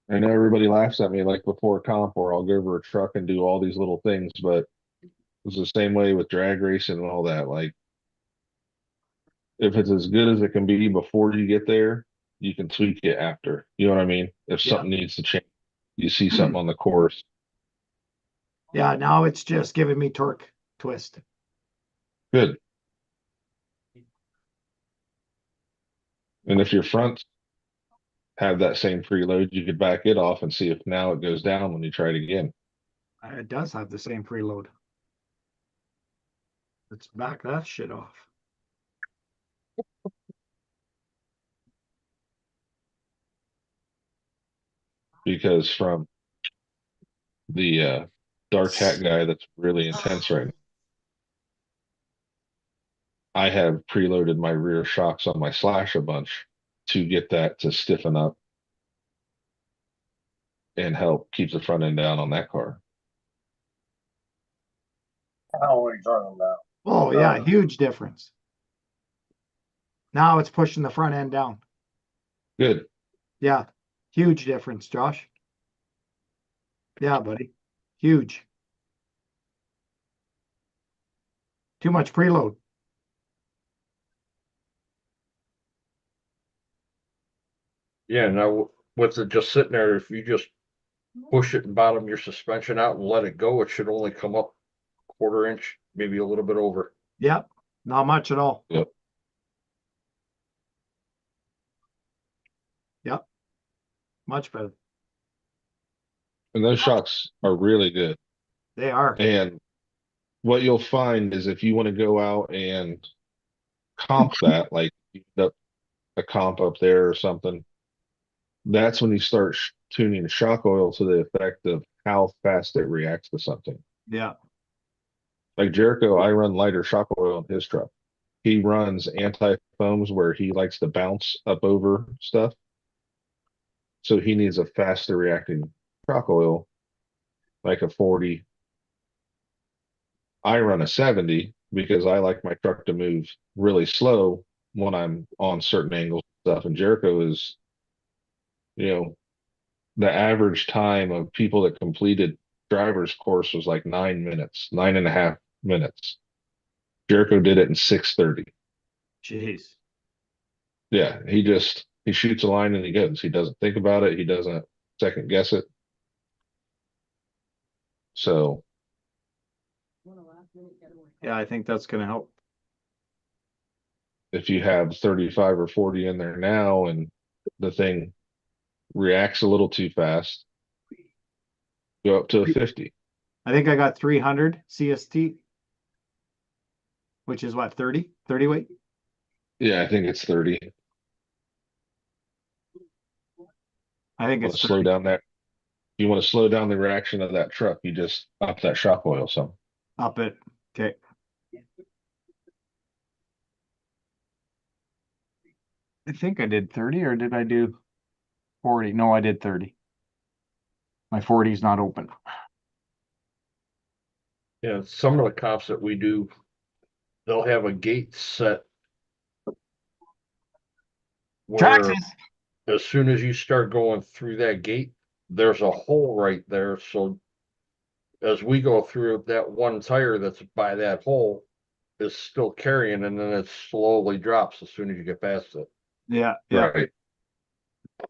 I know everybody laughs at me like before comp, or I'll go over a truck and do all these little things, but it's the same way with drag racing and all that. Like, if it's as good as it can be before you get there, you can tweak it after. You know what I mean? If Yeah. something needs to change, you see something on the course. Yeah, now it's just giving me torque twist. Good. And if your fronts have that same preload, you could back it off and see if now it goes down when you try it again. It does have the same preload. Let's back that shit off. Because from the dark hat guy that's really intense right now, I have preloaded my rear shocks on my Slash a bunch to get that to stiffen up and help keep the front end down on that car. What are you talking about? Oh yeah, huge difference. Now it's pushing the front end down. Good. Yeah, huge difference, Josh. Yeah, buddy. Huge. Too much preload. Yeah, now with it just sitting there, if you just push it and bottom your suspension out and let it go, it should only come up 1/4 inch, maybe a little bit over. Yep, not much at all. Yep. Yep, much better. And those shocks are really good. They are. And what you'll find is if you want to go out and comp that, like you end up a comp up there or something, that's when you start tuning the shock oil to the effect of how fast it reacts to something. Yeah, Like Jericho, I run lighter shock oil in his truck. He runs anti-foams where he likes to bounce up over stuff. So he needs a faster reacting shock oil, like a 40. I run a 70 because I like my truck to move really slow when I'm on certain angles and stuff. And Jericho is, you know, the average time of people that completed driver's course was like 9 minutes, 9.5 minutes. Jericho did it in 6:30. jeez. Yeah, he shoots a line and he goes. He doesn't think about it. He doesn't second guess it. So Yeah, I think that's gonna help. if you have 35 or 40 in there now and the thing reacts a little too fast, go up to a 50. I think I got 300 CST, which is what, 30 weight? Yeah, I think it's 30. I think Want it's to slow 30. down that. You want to slow down the reaction of that truck, you just up that shock oil some. Up it. Okay. I think I did 30 or did I do 40? No, I did 30. My 40 is not open. Yeah, some of the cops that we do, they'll have a gate set where Traxxas. as soon as you start going through that gate, there's a hole right there. So as we go through, that one tire that's by that hole is still carrying, and then it slowly drops as soon as you get past it. Yeah, yeah. Right.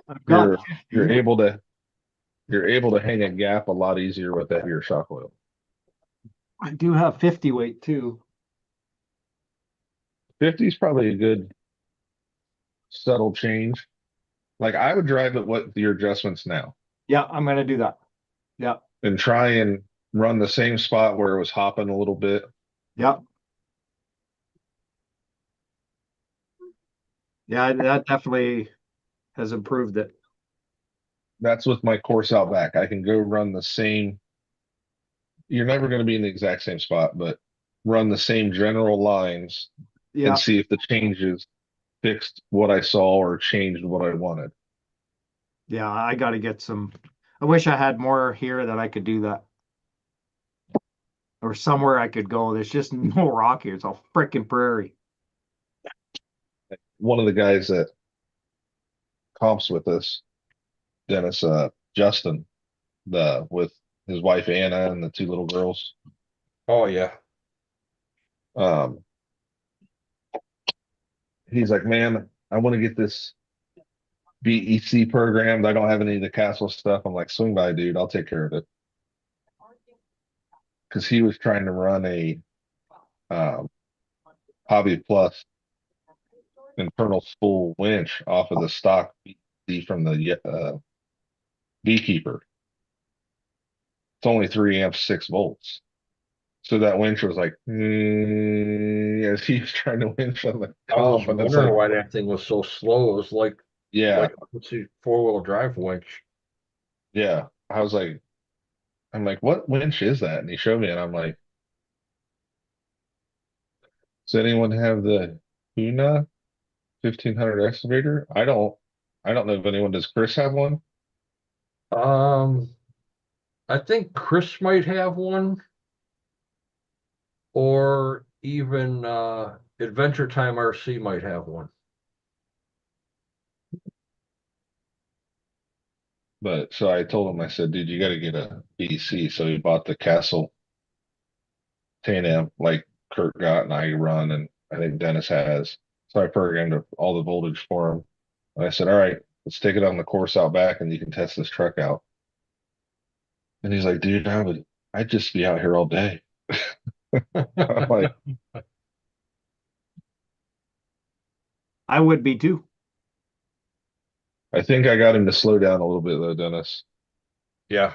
I've got You're 50. you're able to hang a gap a lot easier with that heavier shock oil. I do have 50 weight too. 50 is probably a good subtle change. Like I would drive it with your adjustments now Yeah, I'm gonna do that. Yeah, and try and run the same spot where it was hopping a little bit. yeah. Yeah, that definitely has improved it. That's with my course out back. I can go run the same. You're never going to be in the exact same spot, but run the same general lines Yeah, and see if the changes fixed what I saw or changed what I wanted. yeah, I gotta get some. I wish I had more here that I could do that. Or somewhere I could go. There's just no rock here. It's a freaking prairie. One of the guys that comps with us, Dennis, Justin, with his wife Anna and the two little girls. Oh, yeah. Um, he's like, man, I want to get this BEC programmed. I don't have any of the castle stuff. I'm like, swing by, dude. I'll take care of it. Because he was trying to run a um, Hobby Plus internal spool winch off of the stock BEC from the Beekeeper. It's only 3 amps, 6 volts. So that winch was like, as he was trying to winch on the I was comp, and it's wondering like, why that thing was so slow. It was yeah, let's see, 4-wheel drive winch. yeah. I'm like, what winch is that? And he showed me, and I'm like, does anyone have the Huna 1500 excavator? I don't know if anyone does. Chris have one? Um, I think Chris might have one, or even Adventure Time RC might have one. But so I told him, I said, dude, you got to get a BC. So he bought the Castle 10 amp like Kurt got and I run, and I think Dennis has. So I programmed all the voltage for him. And I said, all right, let's take it on the course out back and you can test this truck out. And he's like, dude, I'd just be out here all day. I'm like, I would be too. I think I got him to slow down a little bit though, Dennis. Yeah.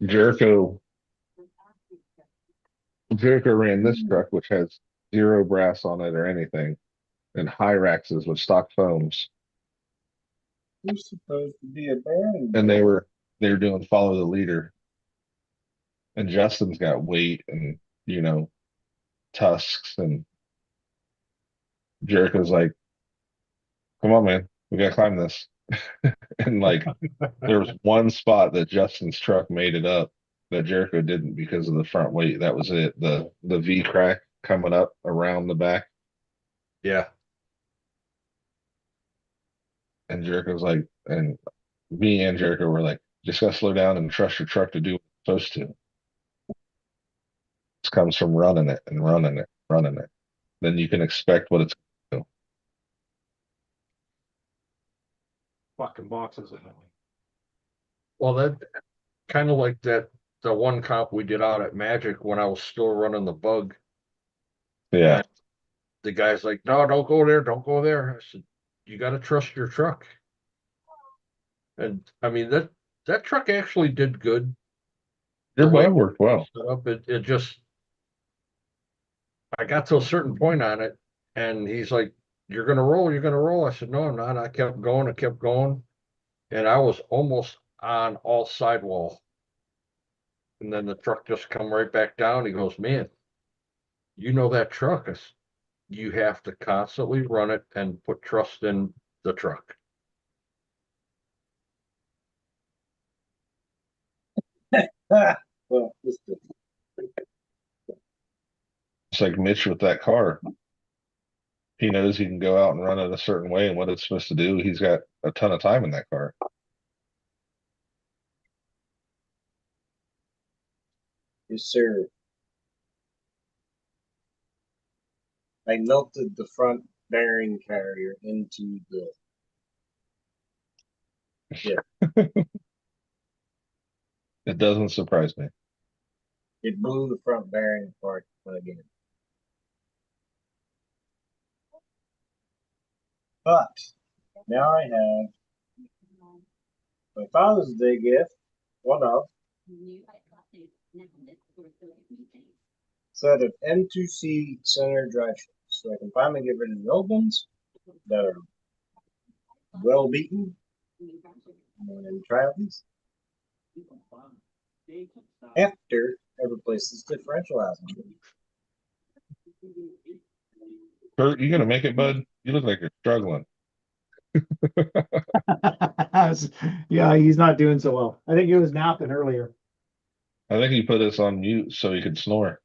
Jericho Jericho ran this truck, which has zero brass on it or anything, and Hyraxes with stock foams. Who's supposed to be a bearing? And they were doing follow the leader. And Justin's got weight and tusks, and Jericho's like, come on, man, we gotta climb this. And like there was one spot that Justin's truck made it up that Jericho didn't because of the front weight. That was it. The V crack coming up around the back. Yeah. And Jericho's like, and me and Jericho were like, just gotta slow down and trust your truck to do what it's supposed to. This comes from running it and running it, running it. Then you can expect what it's going to do. Fucking boxes. Well, that kind of like the one comp we did out at Magic when I was still running the bug. Yeah. And the guy's like, no, don't go there, don't go there. I said, you got to trust your truck. And I mean that truck actually did good. Your The way bug worked well. set up, it just I got to a certain point on it, and he's like, "You're gonna roll, you're gonna roll." I said, "No, I'm not." I kept going, I kept going, and I was almost on all sidewall. And then the truck just come right back down. He goes, "Man, you know that truck is you have to constantly run it and put trust in the truck." Well, this is It's like Mitch with that car. He knows he can go out and run it a certain way and what it's supposed to do. He's got a ton of time in that car. yes, sir. I melted the front bearing carrier into the. It doesn't surprise me. It blew the front bearing apart again. But now I have my Father's Day gift, one of set of M2C center drive shafts. So I can finally get rid of the old ones that are well beaten and try out these. After I replace this differential housing. Kurt, you gonna make it, bud? You look like you're struggling. Yeah, he's not doing so well. I think he was napping earlier. I think he put us on mute so he could snore.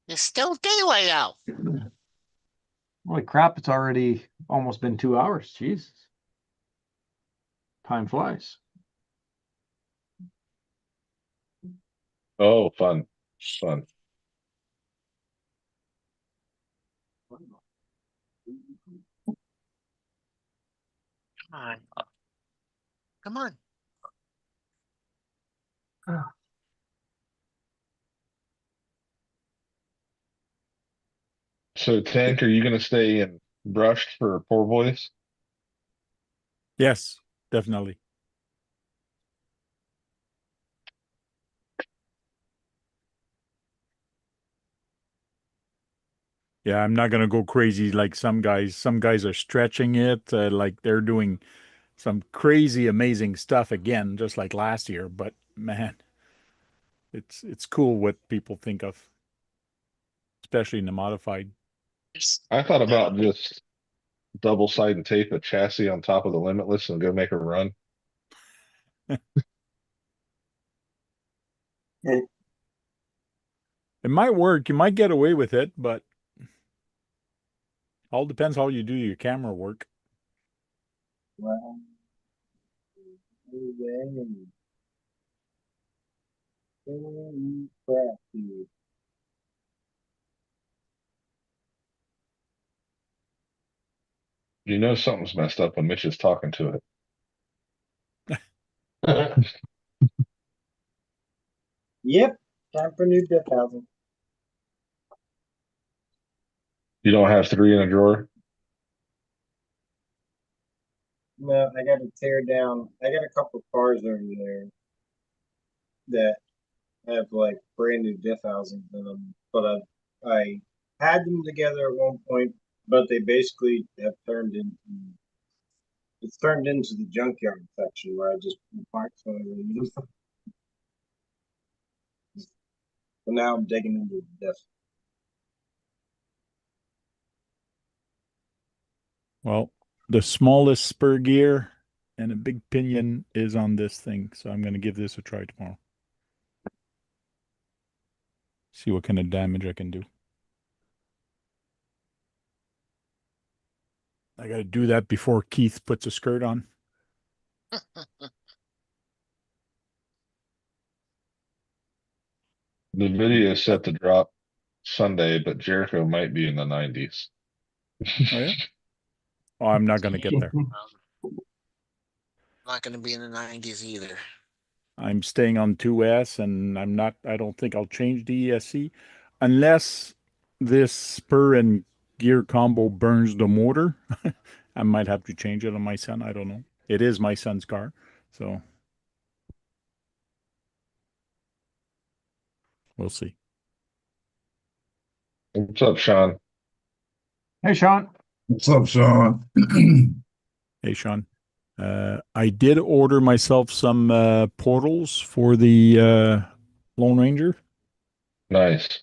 It's still daylight out. Holy crap, it's already almost been 2 hours. Jesus. Time flies. Oh, fun. Fun. Come on. Come on. So, Tank, are you gonna stay in brushed for poor boys? Yes, definitely. Yeah, I'm not gonna go crazy like some guys. Some guys are stretching it, like they're doing some crazy, amazing stuff again, just like last year. But man, it's cool what people think of, especially in the modified. I thought about just double side and tape a chassis on top of the Limitless and go make a run. It might work. You might get away with it, but all depends how you do your camera work. Well, crafty. You know something's messed up when Mitch is talking to it. Yep, time for new diff housing. You don't have three in a drawer? No, I got to tear down. I got a couple cars over there that have like brand new diff housings in them, but I had them together at one point, but they basically have turned into it's turned into the junkyard section where I just park some of them. So now I'm digging into the diff. Well, the smallest spur gear and a big pinion is on this thing, so I'm going to give this a try tomorrow. See what kind of damage I can do. I got to do that before Keith puts a skirt on. The video is set to drop Sunday, but Jericho might be in the 90s. Oh, yeah? Oh, I'm not going to get there. Not going to be in the 90s either. I'm staying on 2S, and I don't think I'll change the ESC unless this spur and gear combo burns the motor. I might have to change it on my son. I don't know. It is my son's car, so we'll see. What's up, Sean? Hey, Sean. What's up, Sean? Hey, Sean. I did order myself some portals for the Lone Ranger. Nice.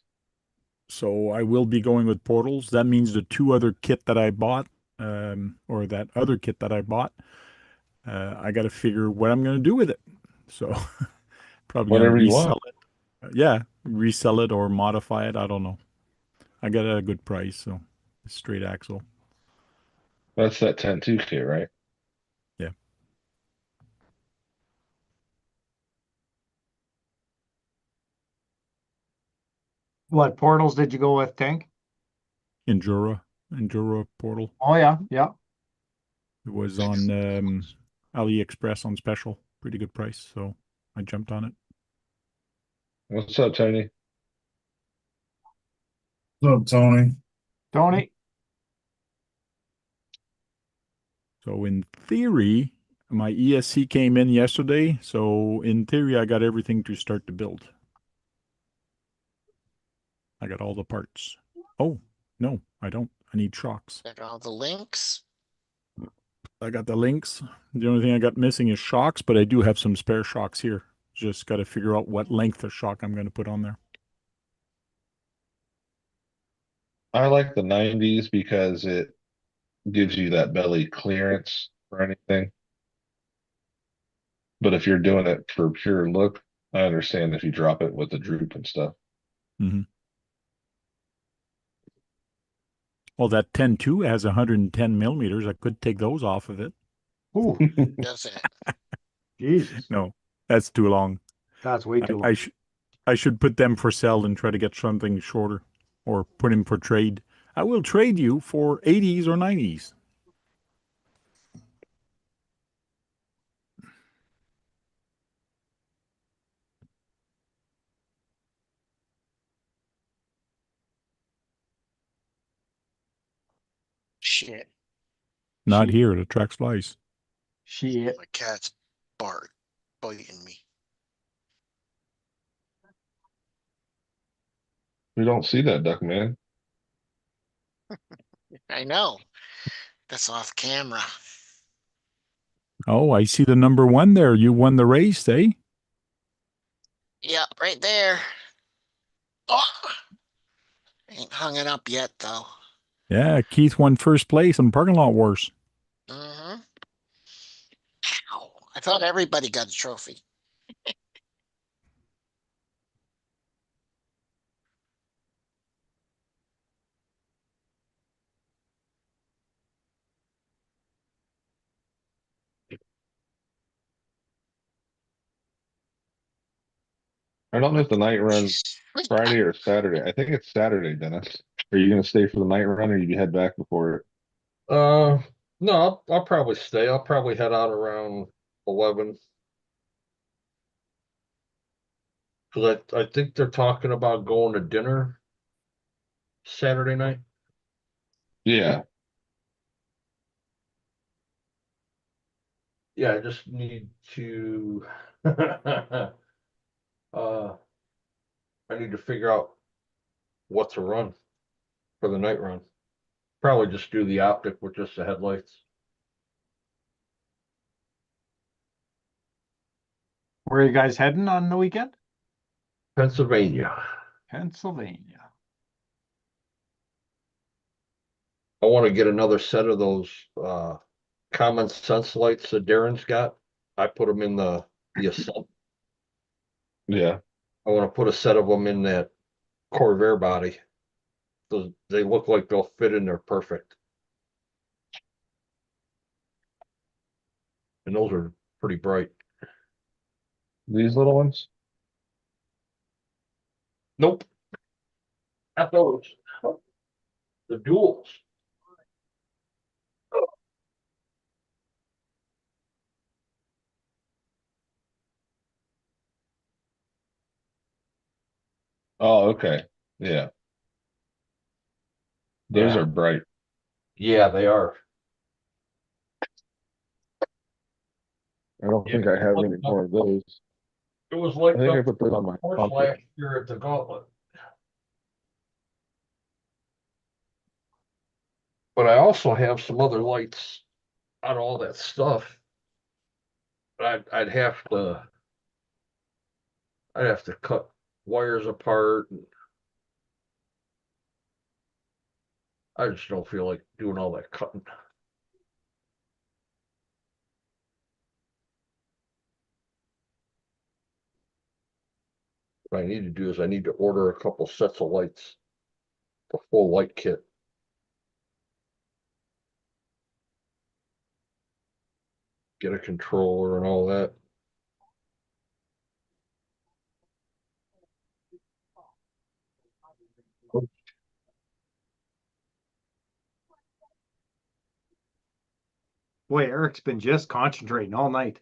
So I will be going with portals. That means the two other kit that I bought, or that other kit that I bought, I got to figure what I'm going to do with it. So probably going to Whatever you resell want. it. Yeah, resell it or modify it. I don't know. I got it at a good price, so straight axle. That's that 10-2 kit, right? Yeah. What portals did you go with, Tank? Endura portal. Oh yeah, yeah. It was on AliExpress on special. Pretty good price, so I jumped on it. What's up, Tony? What's up, Tony? Tony. So in theory, my ESC came in yesterday. So in theory, I got everything to start to build. I got all the parts. Oh, no, I don't. I need shocks. Got all the links. I got the links. The only thing I got missing is shocks, but I do have some spare shocks here. Just got to figure out what length of shock I'm going to put on there. I like the 90s because it gives you that belly clearance for anything. But if you're doing it for pure look, I understand if you drop it with the droop and stuff. Mm-hmm. Well, that 10-2 has 110 millimeters. I could take those off of it. Ooh, Does it? Jesus. No, that's too long. That's way too long. I should put them for sale and try to get something shorter or put them for trade. I will trade you for 80s or 90s. Shit. Not here. The track flies. Shit. My cat's biting me. We don't see that duck, man. I know. That's off camera. Oh, I see the number one there. You won the race, eh? Yep, right there. Oh! Ain't hung it up yet, though. Yeah, Keith won first place in parking lot wars. Mm-hmm. Ow. I thought everybody got a trophy. I don't know if the night runs Jeez. Friday or Saturday. I think it's Saturday, Dennis. Are you going to stay for the night run or you head back before it? No, I'll probably stay. I'll probably head out around 11. Cause I think they're talking about going to dinner Saturday night. Yeah. Yeah, I just need to I need to figure out what to run for the night run. Probably just do the optic with just the headlights. Where are you guys heading on the weekend? Pennsylvania. Pennsylvania. I want to get another set of those common sense lights that Darren's got. I put them in the Ascent. Yeah. I want to put a set of them in that Corvair body. So they look like they'll fit in there perfect. And those are pretty bright. These little ones. Nope. Not those. The duals. Oh, okay. Yeah. Those Yeah. are bright. Yeah, they are. I don't Yeah, think I have any more of those. it was I like think I the put those on my horse Hump. last year at the Gauntlet. But I also have some other lights on all that stuff. I'd have to cut wires apart. And I just don't feel like doing all that cutting. What I need to do is I need to order a couple sets of lights, the full light kit. Get a controller and all that. Boy, Eric's been just concentrating all night.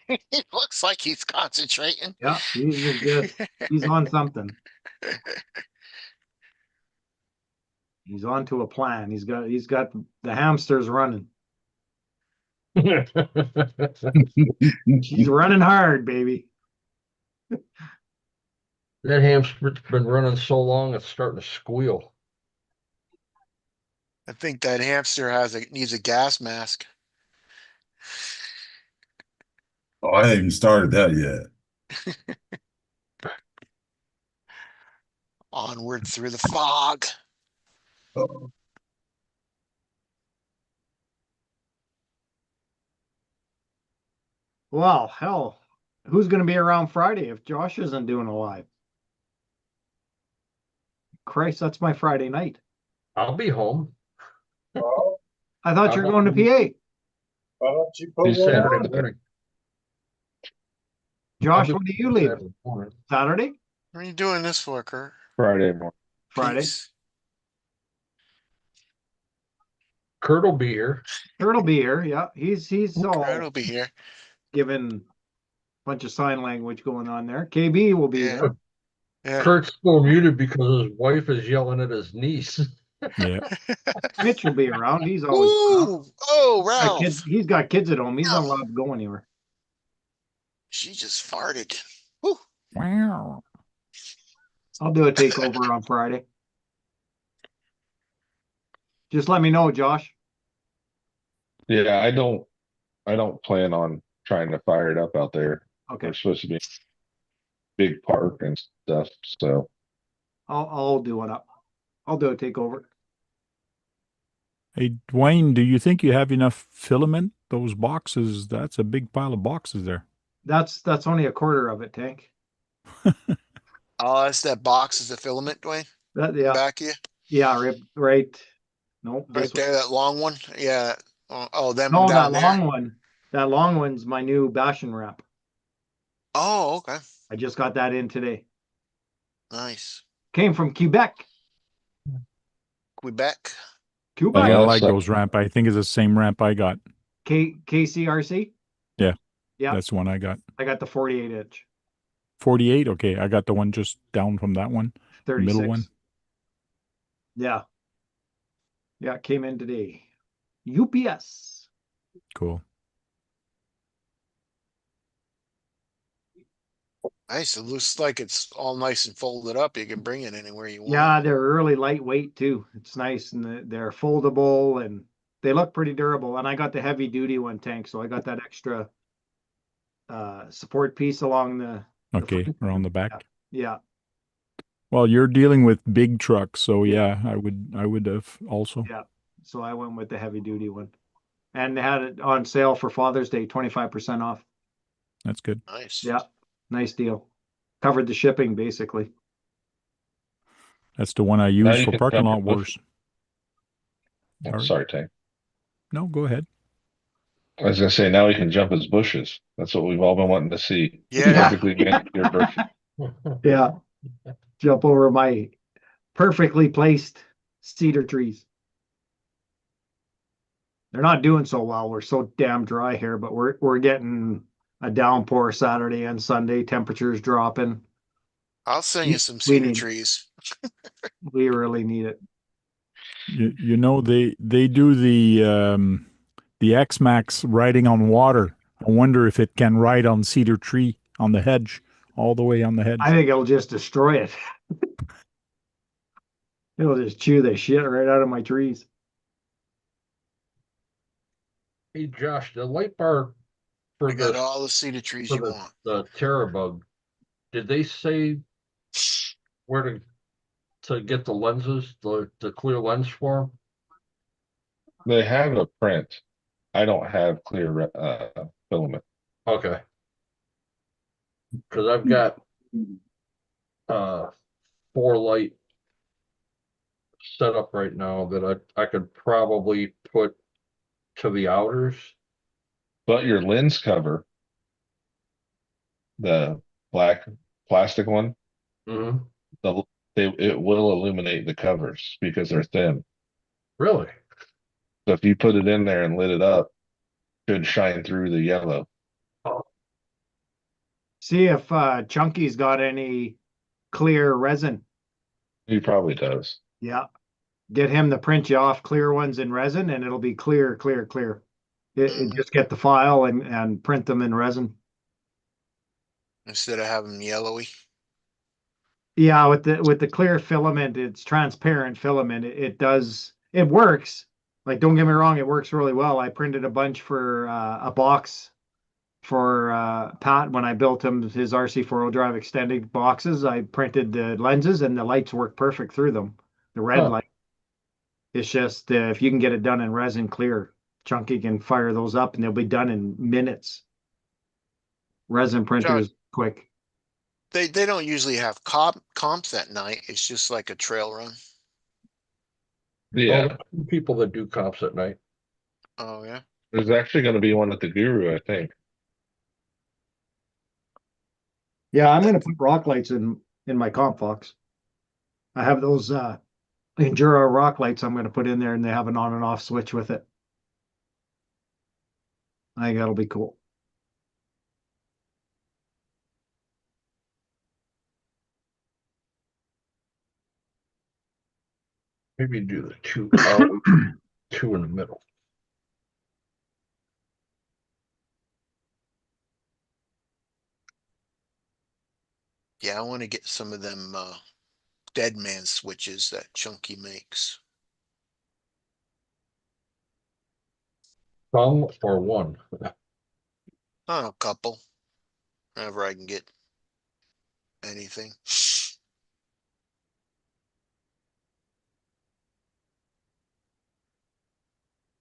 It looks like he's concentrating. Yeah, he's on something. He's on to a plan. He's got the hamsters running. She's running hard, baby. That hamster's been running so long, it's starting to squeal. I think that hamster needs a gas mask. Oh, I haven't even started that yet. Onward through the fog. Uh, Well, hell, who's going to be around Friday if Josh isn't doing a live? Christ, that's my Friday night. I'll be home. Well, I thought you were going to PA. why don't you put These one Saturday on? morning. Josh, when do you leave? Saturday morning. Saturday? What are you doing this for, Kurt? Friday morning. Friday? Peace. Kurt will be here. Kurt will be here. Yeah, he's all Kurt will be here. given a bunch of sign language going on there. KB will be Yeah. there. Yeah. Kurt's still muted because his wife is yelling at his niece. Yeah. Mitch will be around. He's always around. Ooh, oh, He's got Ralph. kids at home. He's not allowed to go anywhere. She just farted. Whew. Wow. I'll do a takeover on Friday. Just let me know, Josh. Yeah, I don't plan on trying to fire it up out there. Okay. We're supposed to be big park and stuff. So I'll do one up. I'll do a takeover. Hey, Dwayne, do you think you have enough filament? Those boxes, that's a big pile of boxes there. That's only a quarter of it, Tank. Oh, that's that box is the filament, Dwayne? That yeah. Back of you? Yeah, right. Nope. Right there, that long one? Yeah. Oh, them No, down that there. long one. That long one's my new bashing wrap. Oh, okay. I just got that in today. Nice. Came from Quebec. Quebec. I Cuba, don't Yeah, like so- those ramp. I think it's the same ramp I got. KCRC. Yeah. Yeah, That's the one I got. I got the 48 inch, 48. Okay. I got the one just down from that one. The 36. middle one. Yeah. Yeah, it came in today. UPS. Cool. Nice. It looks like it's all nice and folded up. You can bring it anywhere you want. Yeah, they're really lightweight too. It's nice and they're foldable and they look pretty durable. And I got the heavy duty one tank, so I got that extra support piece along the Okay. front. Around the back. Yeah. Well, you're dealing with big trucks, so yeah, I would have also. Yeah. So I went with the heavy duty one. And they had it on sale for Father's Day, 25% off. That's good. Nice. Yeah. Nice deal. Covered the shipping basically. That's the one I Now use you for can parking jump lot your wars. Oh, Sorry. sorry, Tank. No, go ahead. I was gonna say now he can jump his bushes. That's what we've all been wanting to see. Yeah. Perfectly manicured bushes. Yeah. Jump over my perfectly placed cedar trees. They're not doing so well. We're so damn dry here, but we're getting a downpour Saturday and Sunday. Temperatures dropping. I'll send you some We cedar need- trees. We really need it. You know they do the X-Max riding on water. I wonder if it can ride on cedar tree on the hedge, all the way on the hedge. I think it'll just destroy it. It'll just chew the shit right out of my trees. Hey Josh, the light bar for I got the all the cedar trees for you the, want. the Terrabug, did they say where to get the lenses, the clear lens for 'em? They have a print. I don't have clear filament. Okay. Because I've got 4 light set up right now that I could probably put to the outers. But your lens cover, the black plastic one, Mm-hmm. it will illuminate the covers because they're thin. Really? So if you put it in there and lit it up, it should shine through the yellow. See if Chunky's got any clear resin. He probably does. Yeah. Get him to print you off clear ones in resin and it'll be clear, clear, clear. Just get the file and print them in resin. Instead of having them yellowy. Yeah, with the clear filament, it's transparent filament. It works. Like, don't get me wrong, it works really well. I printed a bunch for a box for Pat when I built him his RC400 drive extended boxes. I printed the lenses and the lights work perfect through them. The red Huh. light. It's just if you can get it done in resin clear, Chunky can fire those up and they'll be done in minutes. Resin printers quick. They don't usually have comps at night. It's just like a trail run. Yeah. People that do comps at night. Oh yeah. There's actually going to be one at the Guru, I think. Yeah, I'm gonna put rock lights in my comp box. I have those Enduro rock lights I'm gonna put in there and they have an on and off switch with it. I think that'll be cool. Maybe do the 2 out, 2 in the middle. Yeah, I want to get some of them dead man switches that Chunky makes. Some or one. Oh, a couple. Whenever I can get anything.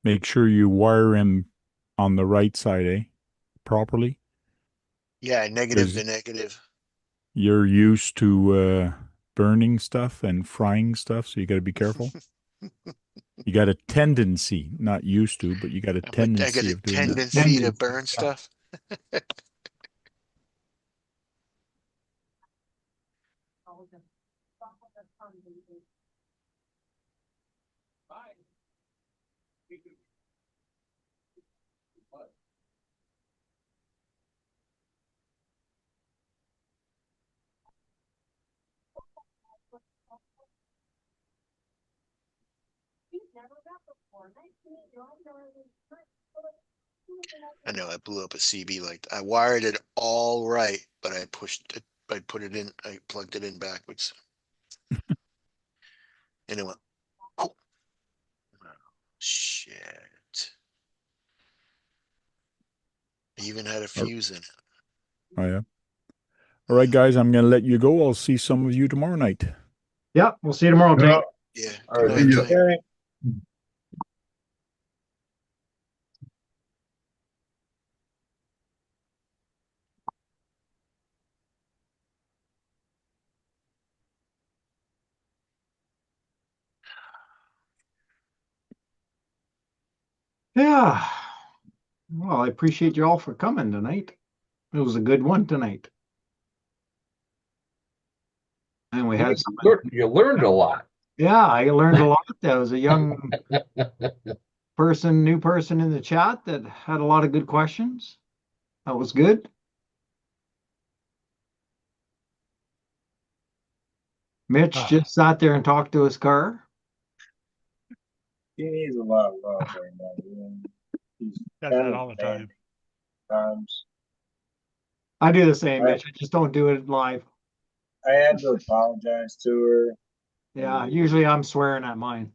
Make sure you wire him on the right side, properly. Yeah, negative to Because negative. you're used to burning stuff and frying stuff, so you got to be careful. You got a tendency, not used to, but you got a I got tendency a of doing that. tendency to burn stuff. I know I blew up a CB like I wired it all right, but I pushed it. I put it in. I plugged it in backwards. And it went. Oh, shit! I even had a fuse in it. Oh yeah. All right, guys, I'm gonna let you go. I'll see some of you tomorrow night. Yep, we'll see you tomorrow, Yeah. Tank. Yeah. All Good right. night, Yeah. Tank. Okay. Yeah. Well, I appreciate you all for coming tonight. It was a good one tonight. And we had some, You learned a lot. yeah, I learned a lot. There was a young person, new person in the chat that had a lot of good questions. That was good. Mitch just sat there and talked to his car. He needs a lot of love right now. He's Does kind that of all the demanding time. times. I do the same, Right. Mitch. I just don't do it live. I had to apologize to her. Yeah, usually I'm swearing at mine.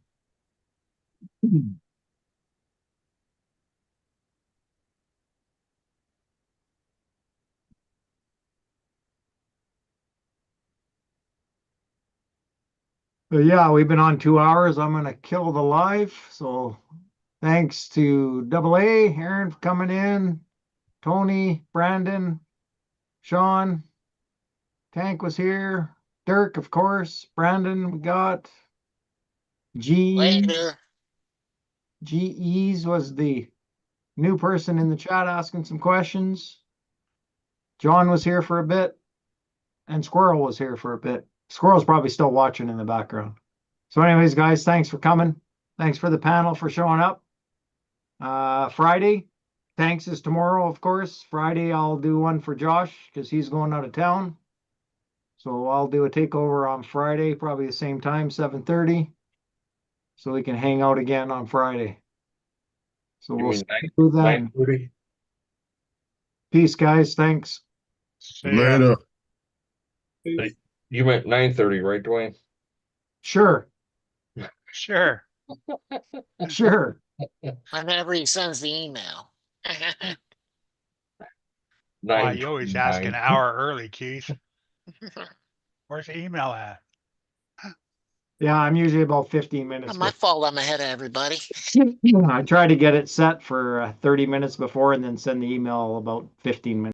But yeah, we've been on 2 hours. I'm gonna kill the live. So thanks to Double A, Aaron for coming in, Tony, Brandon, Sean, Tank was here, Dirk, of course, Brandon, we got GE. Later. GE's was the new person in the chat asking some questions. John was here for a bit, and Squirrel was here for a bit. Squirrel's probably still watching in the background. So, anyways, guys, thanks for coming. Thanks for the panel for showing up. Friday, thanks is tomorrow, of course. Friday, I'll do one for Josh because he's going out of town. So I'll do a takeover on Friday, probably the same time, 7:30. So we can hang out again on Friday. So You we'll mean see you then. 9:30? Peace, guys. Thanks. See ya. Later. You meant 9:30, right, Dwayne? Sure. Sure. Sure. Whenever he sends the email. Why, you always ask an 9:29. hour early, Keith. Where's the email at? Yeah, I'm usually about 15 minutes. Not my fault I'm ahead of everybody. I try to get it set for 30 minutes before and then send the email about 15 minutes.